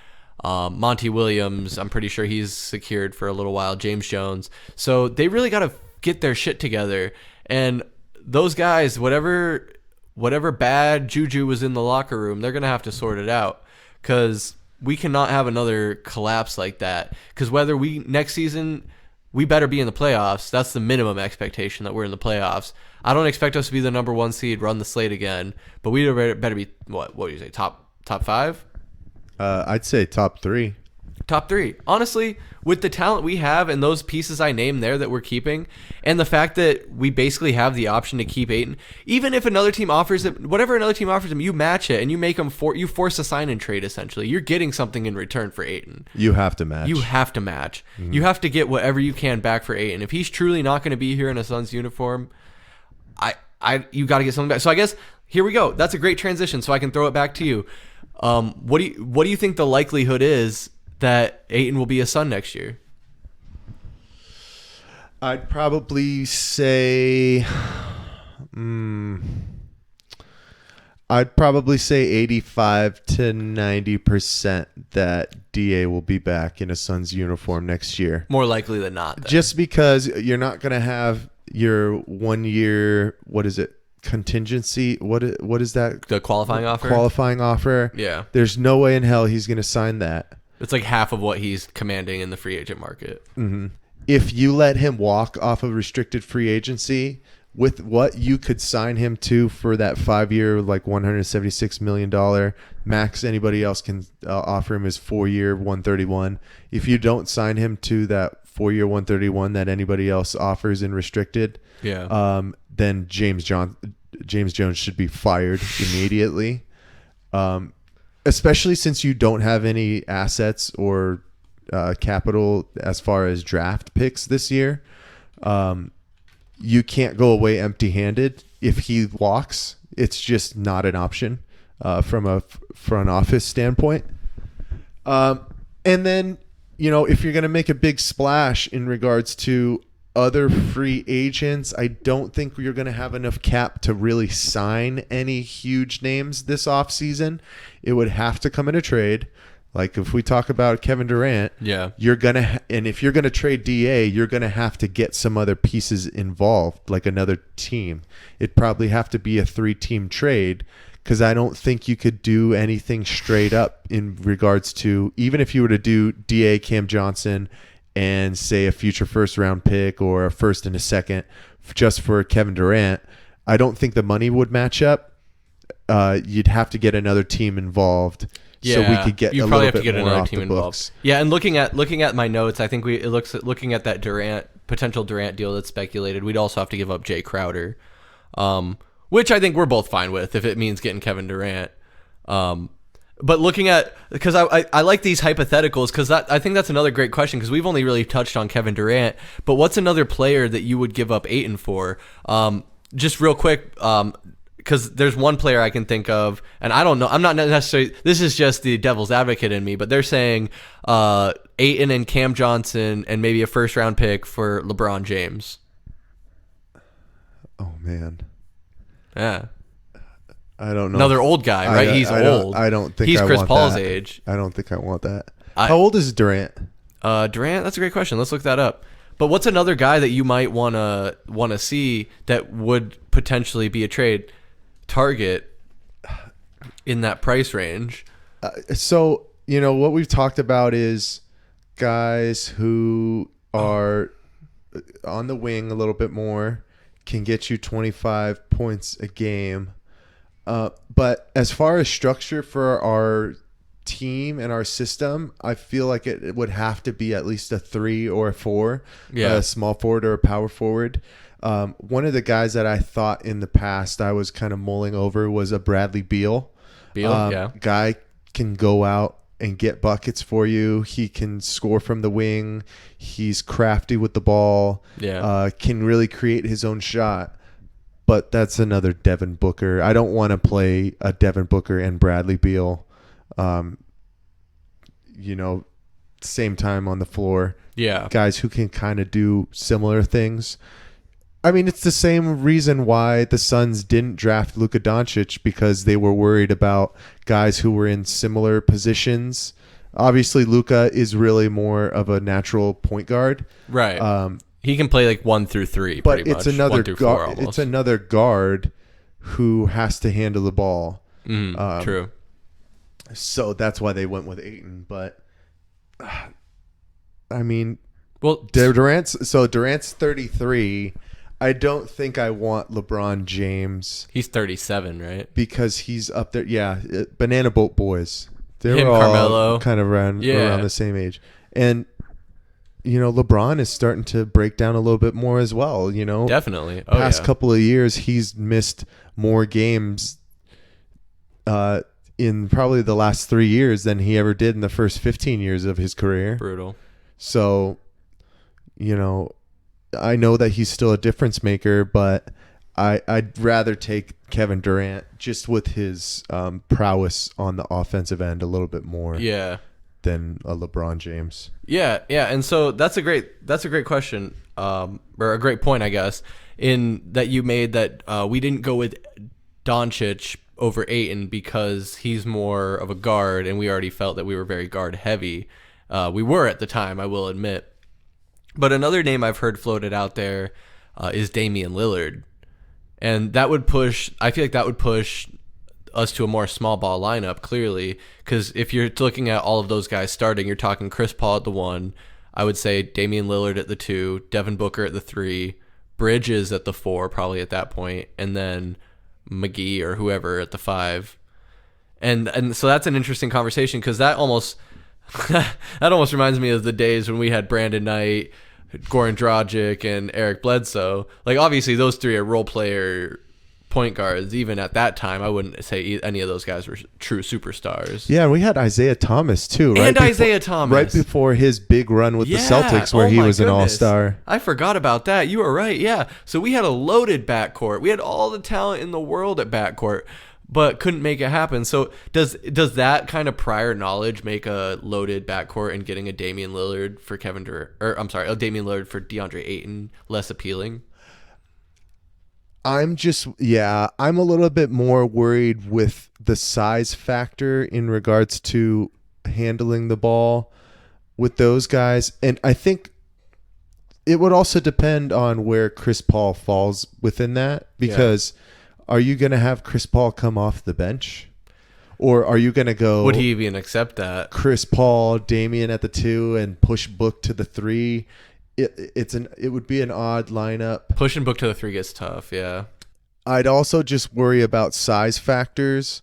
Monty Williams, I'm pretty sure he's secured for a little while. James Jones. So they really got to get their shit together. And those guys, whatever bad juju was in the locker room, they're going to have to sort it out. Because we cannot have another collapse like that. Because next season, we better be in the playoffs. That's the minimum expectation, that we're in the playoffs. I don't expect us to be the number 1 seed, run the slate again, but we better be what do you say, top 5? I'd say top 3. Top 3. Honestly, with the talent we have and those pieces I named there that we're keeping, and the fact that we basically have the option to keep Ayton, even if another team offers it, whatever another team offers him, you match it and you make him you force a sign and trade essentially. You're getting something in return for Ayton. You have to match. You have to match. Mm-hmm. You have to get whatever you can back for Ayton. If he's truly not going to be here in a Suns uniform, you got to get something back. So I guess here we go. That's a great transition. So I can throw it back to you. What do you think the likelihood is that Ayton will be a Sun next year? I'd probably say 85 to 90% that DA will be back in a Suns uniform next year. More likely than not. Then. Just because you're not going to have your 1 year, what is it? Contingency, what is that? The qualifying offer? Qualifying offer. Yeah. There's no way in hell he's going to sign that. It's like half of what he's commanding in the free agent market. Mm-hmm. If you let him walk off of restricted free agency with what you could sign him to for that 5-year, like $176 million max, anybody else can offer him his 4-year 131. If you don't sign him to that 4-year 131 that anybody else offers in restricted, then James Jones should be fired immediately. Especially since you don't have any assets or capital as far as draft picks this year. You can't go away empty-handed. If he walks, it's just not an option from a front office standpoint. And then, if you're going to make a big splash in regards to other free agents, I don't think you're going to have enough cap to really sign any huge names this offseason. It would have to come in a trade. Like if we talk about Kevin Durant, you're going to, and if you're going to trade DA, you're going to have to get some other pieces involved, like another team. It'd probably have to be a 3-team trade because I don't think you could do anything straight up in regards to, even if you were to do DA, Cam Johnson, and say a future first-round pick or a first and a second just for Kevin Durant, I don't think the money would match up. You'd have to get another team involved. So we could get a little bit more off the books. Yeah, and looking at my notes, I think looking at that potential Durant deal that's speculated, we'd also have to give up Jae Crowder, which I think we're both fine with if it means getting Kevin Durant. But because I like these hypotheticals because I think that's another great question because we've only really touched on Kevin Durant. But what's another player that you would give up Ayton for? Just real quick. Because there's one player I can think of, and I don't know. I'm not necessarily. This is just the devil's advocate in me, but they're saying Ayton and Cam Johnson and maybe a first-round pick for LeBron James. Oh man. Yeah. I don't know. Another old guy, right? He's old. I don't think he's I Chris want Paul's that. age. I don't think I want that. How old is Durant? Durant. That's a great question. Let's look that up. But what's another guy that you might wanna see that would potentially be a trade target in that price range? So what we've talked about is guys who are on the wing a little bit more, can get you 25 points a game. But as far as structure for our team and our system, I feel like it would have to be at least a 3 or a 4, a small forward or a power forward. One of the guys that I thought in the past I was kind of mulling over was a Bradley Beal. Guy can go out and get buckets for you. He can score from the wing. He's crafty with the ball. Can really create his own shot. But that's another Devin Booker. I don't want to play a Devin Booker and Bradley Beal, same time on the floor. Yeah. Guys who can kind of do similar things. I mean, it's the same reason why the Suns didn't draft Luka Doncic, because they were worried about guys who were in similar positions. Obviously, Luka is really more of a natural point guard. Right. He can play like 1 through 3, but pretty it's much. another 1 through 4 almost. It's another guard who has to handle the ball. True. So that's why they went with Ayton. But I mean, Durant's 33. I don't think I want LeBron James. He's 37, right? Because he's up there. Yeah, Banana Boat Boys. They Him, were all Carmelo. kind of around the same age. And, LeBron is starting to break down a little bit more as well, Definitely. Past couple of years, he's missed more games in probably the last 3 years than he ever did in the first 15 years of his career. Brutal. So, I know that he's still a difference maker, but I'd rather take Kevin Durant just with his prowess on the offensive end a little bit more than a LeBron James. Yeah, and so that's a great question, or a great point, I guess, in that you made that we didn't go with Doncic over Ayton because he's more of a guard, and we already felt that we were very guard heavy. We were at the time, I will admit. But another name I've heard floated out there is Damian Lillard. And I feel like that would push us to a more small ball lineup, clearly. Because if you're looking at all of those guys starting, you're talking Chris Paul at the 1. I would say Damian Lillard at the 2, Devin Booker at the 3, Bridges at the 4, probably at that point, and then McGee or whoever at the 5. And so that's an interesting conversation because that almost reminds me of the days when we had Brandon Knight, Goran Dragic, and Eric Bledsoe. Like, obviously, those 3 are role player point guards. Even at that time, I wouldn't say any of those guys were true superstars. Yeah, and we had Isaiah Thomas, too. Isaiah Thomas. Right before his big run with the Celtics where he was an all-star. I forgot about that. You were right, yeah. So we had a loaded backcourt. We had all the talent in the world at backcourt, but couldn't make it happen. So does that kind of prior knowledge make a loaded backcourt and getting a Damian Lillard for a Damian Lillard for DeAndre Ayton less appealing? I'm a little bit more worried with the size factor in regards to handling the ball with those guys. And I think it would also depend on where Chris Paul falls within that, because are you going to have Chris Paul come off the bench? Or are you going to go... Would he even accept that? Chris Paul, Damian at the 2, and push Book to the 3? It would be an odd lineup. Pushing Book to the 3 gets tough, yeah. I'd also just worry about size factors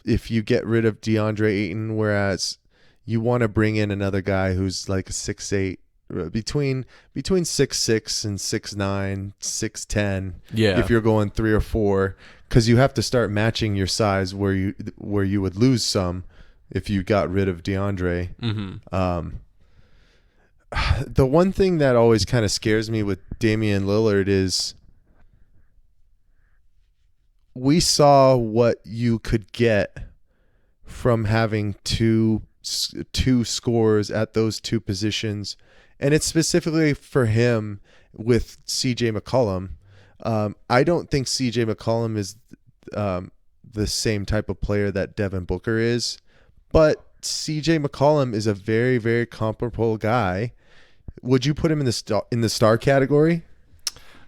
if you get rid of DeAndre Ayton, whereas you want to bring in another guy who's like a 6'8", between 6'6" and 6'9", 6'10". Yeah. If you're going 3 or 4, because you have to start matching your size where you would lose some if you got rid of DeAndre. Mm-hmm. The one thing that always kind of scares me with Damian Lillard is we saw what you could get from having two scorers at those 2 positions, and it's specifically for him with C.J. McCollum. I don't think C.J. McCollum is the same type of player that Devin Booker is, but C.J. McCollum is a very, very comparable guy. Would you put him in the star category?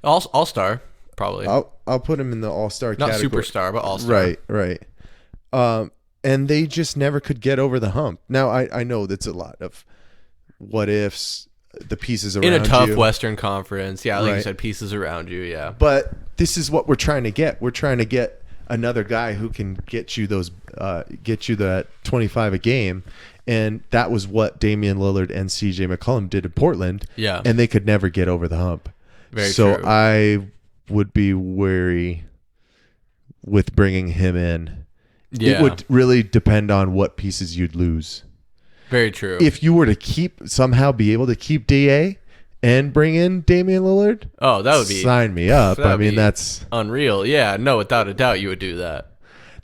All-star, probably. I'll put him in the all-star category. Not superstar, but all-star. Right. And they just never could get over the hump. Now, I know that's a lot of what ifs, the pieces around you. In a tough Western Conference. Yeah, like Right. you said, pieces around you, yeah. But this is what we're trying to get. We're trying to get another guy who can get you that 25 a game. And that was what Damian Lillard and C.J. McCollum did in Portland. Yeah. And they could never get over the hump. Very so true. I would be wary with bringing him in. Yeah. It would really depend on what pieces you'd lose. Very true. If you were to somehow be able to keep DA and bring in Damian Lillard, that would be... sign me up. I mean, that's... unreal. Yeah, no, without a doubt, you would do that.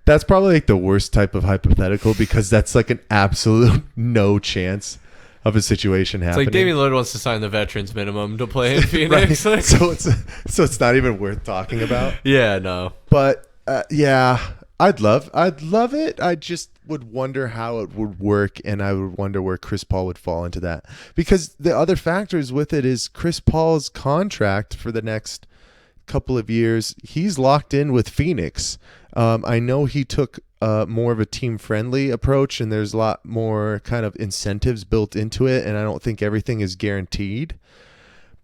That's probably like the worst type of hypothetical because that's like an absolute no chance of a situation happening. It's like Damian Lillard wants to sign the veterans minimum to play in Phoenix. Right. So it's not even worth talking about. Yeah, no. But I'd love it. I just would wonder how it would work, and I would wonder where Chris Paul would fall into that. Because the other factors with it is Chris Paul's contract for the next couple of years. He's locked in with Phoenix. I know he took more of a team-friendly approach, and there's a lot more kind of incentives built into it, and I don't think everything is guaranteed.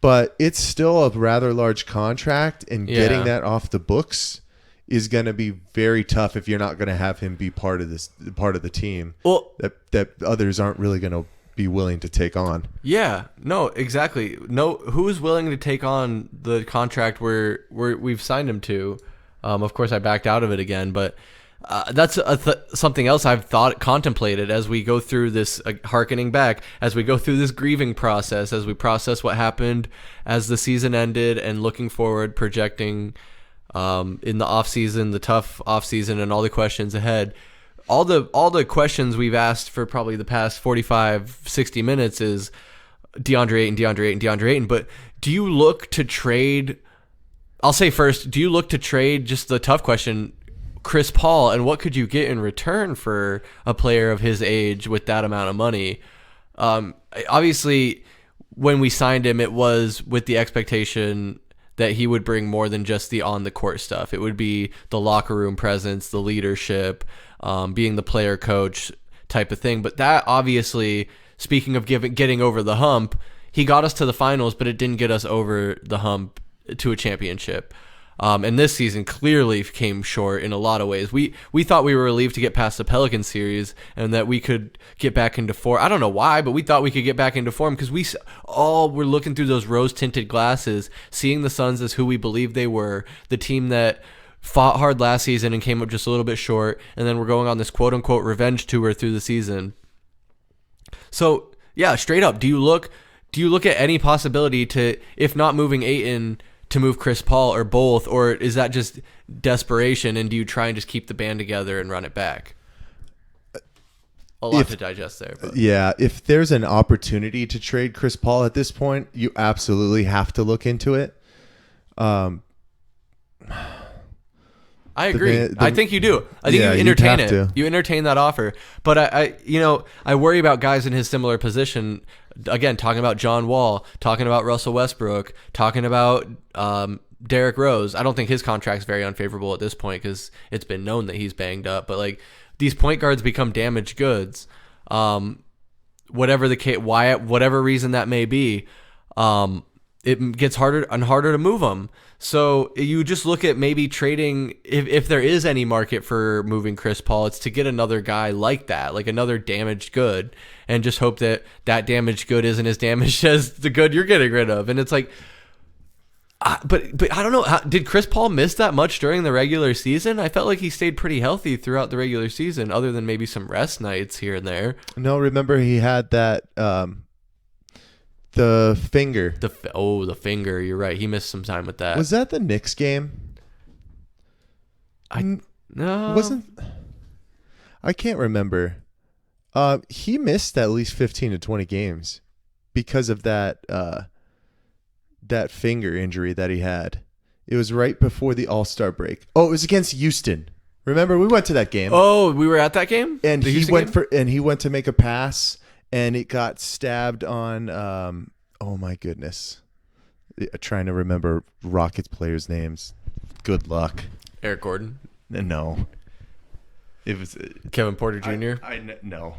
But it's still a rather large contract, and getting that off the books is going to be very tough if you're not going to have him be part of the team. Well, that others aren't really going to be willing to take on. Yeah, no, exactly. No, who's willing to take on the contract where we've signed him to? Of course, I backed out of it again, but that's something else I've contemplated as we go through this, hearkening back, as we go through this grieving process, as we process what happened as the season ended, and looking forward, projecting in the off season, the tough off season, and all the questions ahead. All the questions we've asked for probably the past 45, 60 minutes is DeAndre Ayton. But do you look to trade? I'll say first, do you look to trade, just the tough question, Chris Paul, and what could you get in return for a player of his age with that amount of money? Obviously, when we signed him, it was with the expectation that he would bring more than just the on-the-court stuff. It would be the locker room presence, the leadership, being the player coach type of thing. But that obviously, speaking of getting over the hump, he got us to the finals, but it didn't get us over the hump to a championship. And this season clearly came short in a lot of ways. We thought we were relieved to get past the Pelican series and that we could get back into form. I don't know why, but we thought we could get back into form because we all were looking through those rose-tinted glasses, seeing the Suns as who we believed they were, the team that fought hard last season and came up just a little bit short, and then we're going on this quote-unquote revenge tour through the season. So, yeah, straight up, do you look at any possibility to, if not moving Ayton, to move Chris Paul, or both, or is that just desperation, and do you try and just keep the band together and run it back? A lot to digest there. But. Yeah, if there's an opportunity to trade Chris Paul at this point, you absolutely have to look into it. I agree. I think you do. I think you entertain it. You entertain that offer. But I worry about guys in his similar position. Again, talking about John Wall, talking about Russell Westbrook, talking about Derrick Rose. I don't think his contract's very unfavorable at this point because it's been known that he's banged up. But like, these point guards become damaged goods. Whatever the case, whatever reason that may be, it gets harder and harder to move them. So you just look at maybe trading, if there is any market for moving Chris Paul, it's to get another guy like that, like another damaged good, and just hope that damaged good isn't as damaged as the good you're getting rid of. And it's like, but I don't know. Did Chris Paul miss that much during the regular season? I felt like he stayed pretty healthy throughout the regular season, other than maybe some rest nights here and there. No, remember he had that the finger. The finger. You're right. He missed some time with that. Was that the Knicks game? No. Wasn't. I can't remember. He missed at least 15 to 20 games because of that finger injury that he had. It was right before the All-Star break. Oh, it was against Houston. Remember, we went to that game. Oh, we were at that game? And he went to make a pass, and it got stabbed on oh my goodness. Trying to remember Rockets players' names. Good luck. Eric Gordon? No. It was Kevin Porter Jr.? No.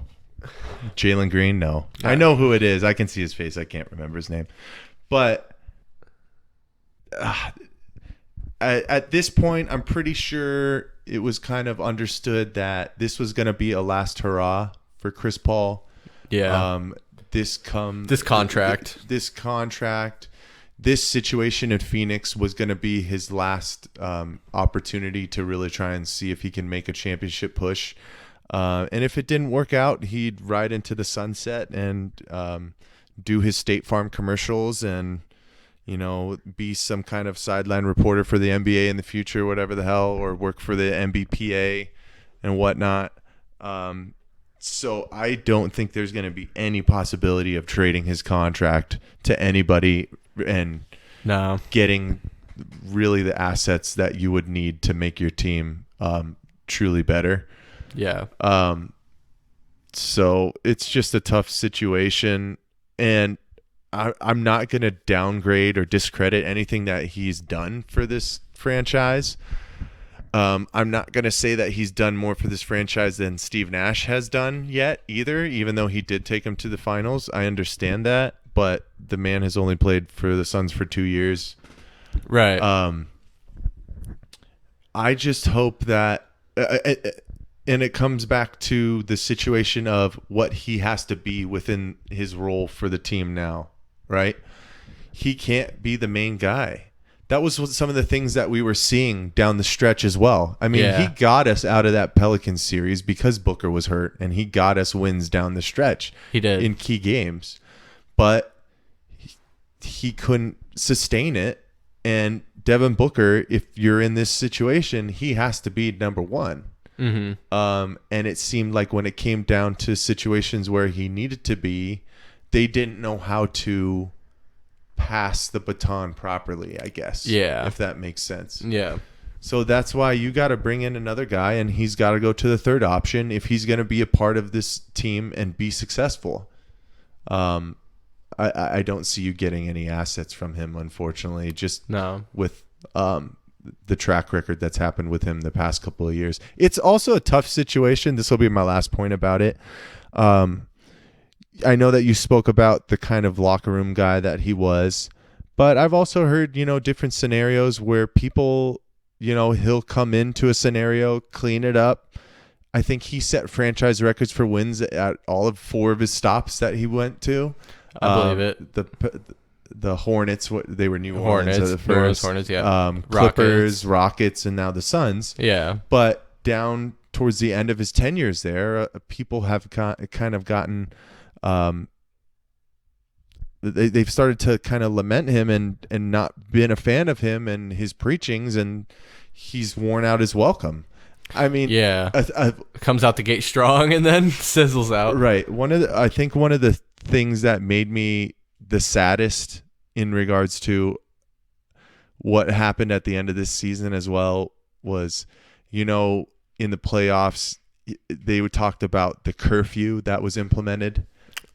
Jalen Green? No. I know who it is. I can see his face. I can't remember his name. But at this point, I'm pretty sure it was kind of understood that this was going to be a last hurrah for Chris Paul. Yeah. This contract, this situation in Phoenix was going to be his last opportunity to really try and see if he can make a championship push. And if it didn't work out, he'd ride into the sunset and do his State Farm commercials and, be some kind of sideline reporter for the NBA in the future, whatever the hell, or work for the NBPA and whatnot. So I don't think there's going to be any possibility of trading his contract to anybody and getting really the assets that you would need to make your team truly better. Yeah. So it's just a tough situation, and I'm not going to downgrade or discredit anything that he's done for this franchise. I'm not going to say that he's done more for this franchise than Steve Nash has done yet either, even though he did take him to the finals. I understand that, but the man has only played for the Suns for 2 years. Right. I just hope that, and it comes back to the situation of what he has to be within his role for the team now, right? He can't be the main guy. That was some of the things that we were seeing down the stretch as well. I mean, he got us out of that Pelicans series because Booker was hurt, and he got us wins down the stretch. He did. In key games. But he couldn't sustain it. And Devin Booker, if you're in this situation, he has to be number one. Mm-hmm. And it seemed like when it came down to situations where he needed to be, they didn't know how to pass the baton properly, I guess. Yeah. If that makes sense. Yeah. So that's why you got to bring in another guy, and he's got to go to the third option if he's going to be a part of this team and be successful. I don't see you getting any assets from him, unfortunately, just with the track record that's happened with him the past couple of years. It's also a tough situation. This will be my last point about it. I know that you spoke about the kind of locker room guy that he was, but I've also heard, different scenarios where people, he'll come into a scenario, clean it up. I think he set franchise records for wins at all of 4 of his stops that he went to. I believe it. The Hornets, they were New Orleans at the first. New Orleans Hornets, yeah. Clippers, Rockets, and now the Suns. Yeah. But down towards the end of his tenures there, people have kind of gotten... they've started to kind of lament him and not been a fan of him and his preachings, and he's worn out his welcome. I mean, comes out the gate strong and then sizzles out. Right. I think one of the things that made me the saddest in regards to what happened at the end of this season as well was, in the playoffs, they talked about the curfew that was implemented.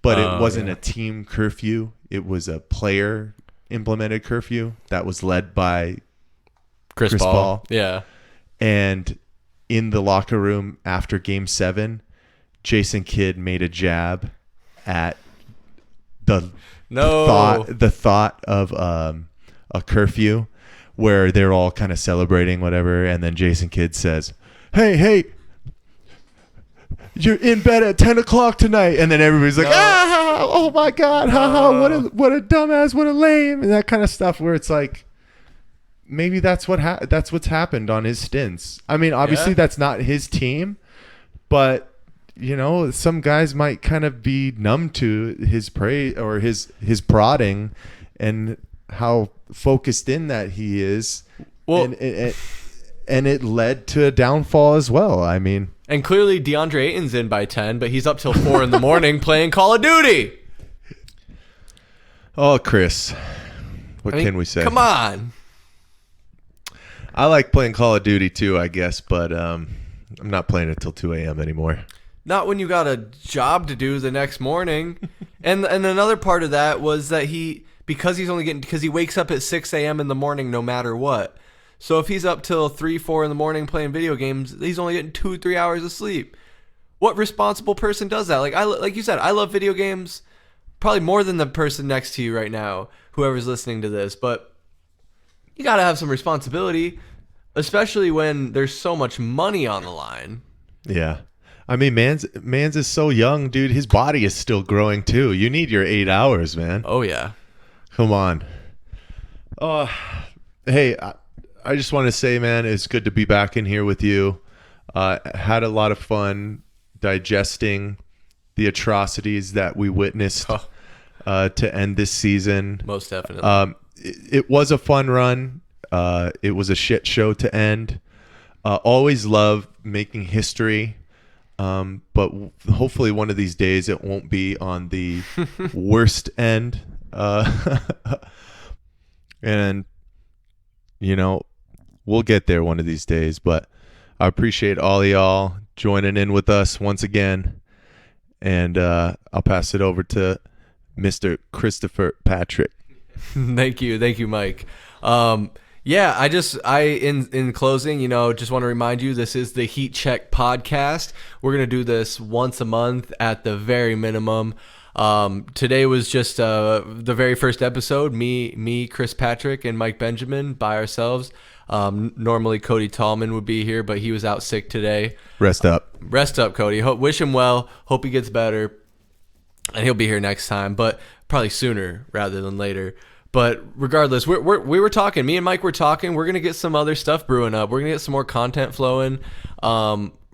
But it wasn't a team curfew. It was a player implemented curfew that was led by Chris Paul. Yeah. And in the locker room after Game 7, Jason Kidd made a jab at the thought of a curfew where they're all kind of celebrating whatever. And then Jason Kidd says, hey, you're in bed at 10 o'clock tonight. And then everybody's like, oh my God, what a dumbass, what a lame, and that kind of stuff, where it's like, maybe that's what's happened on his stints. I mean, obviously that's not his team, but some guys might kind of be numb to his praise or his prodding and how focused in that he is. Well, and it led to a downfall as well. I mean, and clearly DeAndre Ayton's in by 10, but he's up till 4 in the morning playing Call of Duty. Oh, Chris, what can we say? Come on. I like playing Call of Duty too, I guess, but I'm not playing it till 2 a.m. anymore. Not when you got a job to do the next morning. and another part of that was that because he wakes up at 6 a.m. in the morning no matter what. So if he's up till 3, 4 in the morning playing video games, he's only getting 2, 3 hours of sleep. What responsible person does that? Like you said, I love video games probably more than the person next to you right now, whoever's listening to this. But you got to have some responsibility, especially when there's so much money on the line. Yeah. I mean, Mans is so young, dude. His body is still growing too. You need your 8 hours, man. Oh, yeah. Come on. Hey, I just want to say, man, it's good to be back in here with you. Had a lot of fun digesting the atrocities that we witnessed to end this season. Most definitely. It was a fun run. It was a shit show to end. Always love making history. But hopefully one of these days it won't be on the worst end. And, we'll get there one of these days. But I appreciate all of y'all joining in with us once again. And I'll pass it over to Mr. Christopher Patrick. Thank you, Mike. Yeah, in closing, just want to remind you, this is the Heat Check podcast. We're going to do this once a month at the very minimum. Today was just the very first episode. Me, Chris Patrick, and Mike Benjamin by ourselves. Normally Cody Tallman would be here, but he was out sick today. Rest up. Rest up, Cody. Wish him well. Hope he gets better. And he'll be here next time, but probably sooner rather than later. But regardless, we were talking. Me and Mike were talking. We're gonna get some other stuff brewing up. We're gonna get some more content flowing.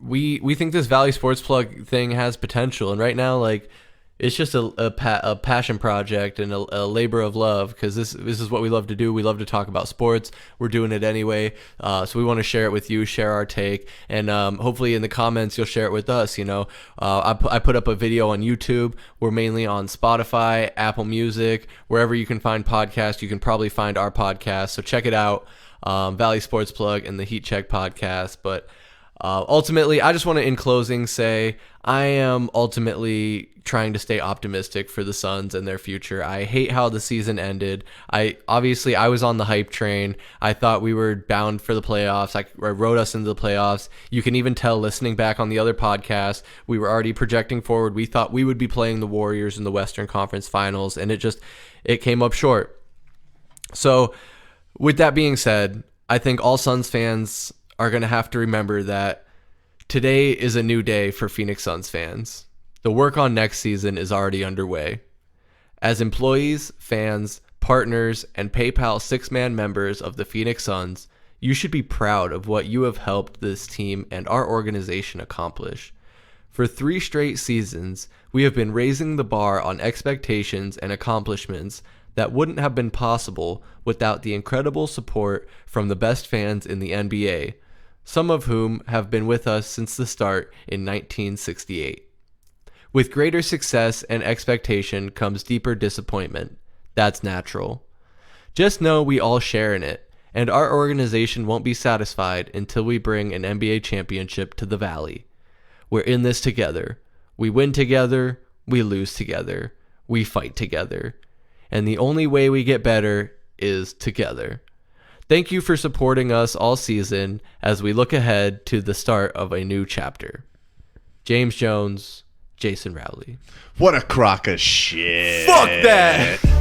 We think this Valley Sports Plug thing has potential, and right now, like, it's just a passion project and a labor of love, because this is what we love to do. We love to talk about sports. We're doing it anyway, so we want to share it with you, share our take, and hopefully in the comments you'll share it with us. I put up a video on YouTube. We're mainly on Spotify, Apple Music, wherever you can find podcasts. You can probably find our podcast, so check it out. Valley Sports Plug and the Heat Check podcast. But ultimately, I just want to, in closing, say I am ultimately trying to stay optimistic for the Suns and their future. I hate how the season ended. I was on the hype train. I thought we were bound for the playoffs. I wrote us into the playoffs. You can even tell, listening back on the other podcast, we were already projecting forward. We thought we would be playing the Warriors in the Western Conference Finals, and it came up short. So with that being said, I think all Suns fans are going to have to remember that today is a new day for Phoenix Suns fans. The work on next season is already underway. As employees, fans, partners, and PayPal six-man members of the Phoenix Suns, you should be proud of what you have helped this team and our organization accomplish. For 3 straight seasons, we have been raising the bar on expectations and accomplishments that wouldn't have been possible without the incredible support from the best fans in the NBA, some of whom have been with us since the start in 1968. With greater success and expectation comes deeper disappointment. That's natural. Just know we all share in it, and our organization won't be satisfied until we bring an NBA championship to the Valley. We're in this together. We win together, we lose together, we fight together. And the only way we get better is together. Thank you for supporting us all season as we look ahead to the start of a new chapter. James Jones, Jason Rowley. What a crock of shit. Fuck that!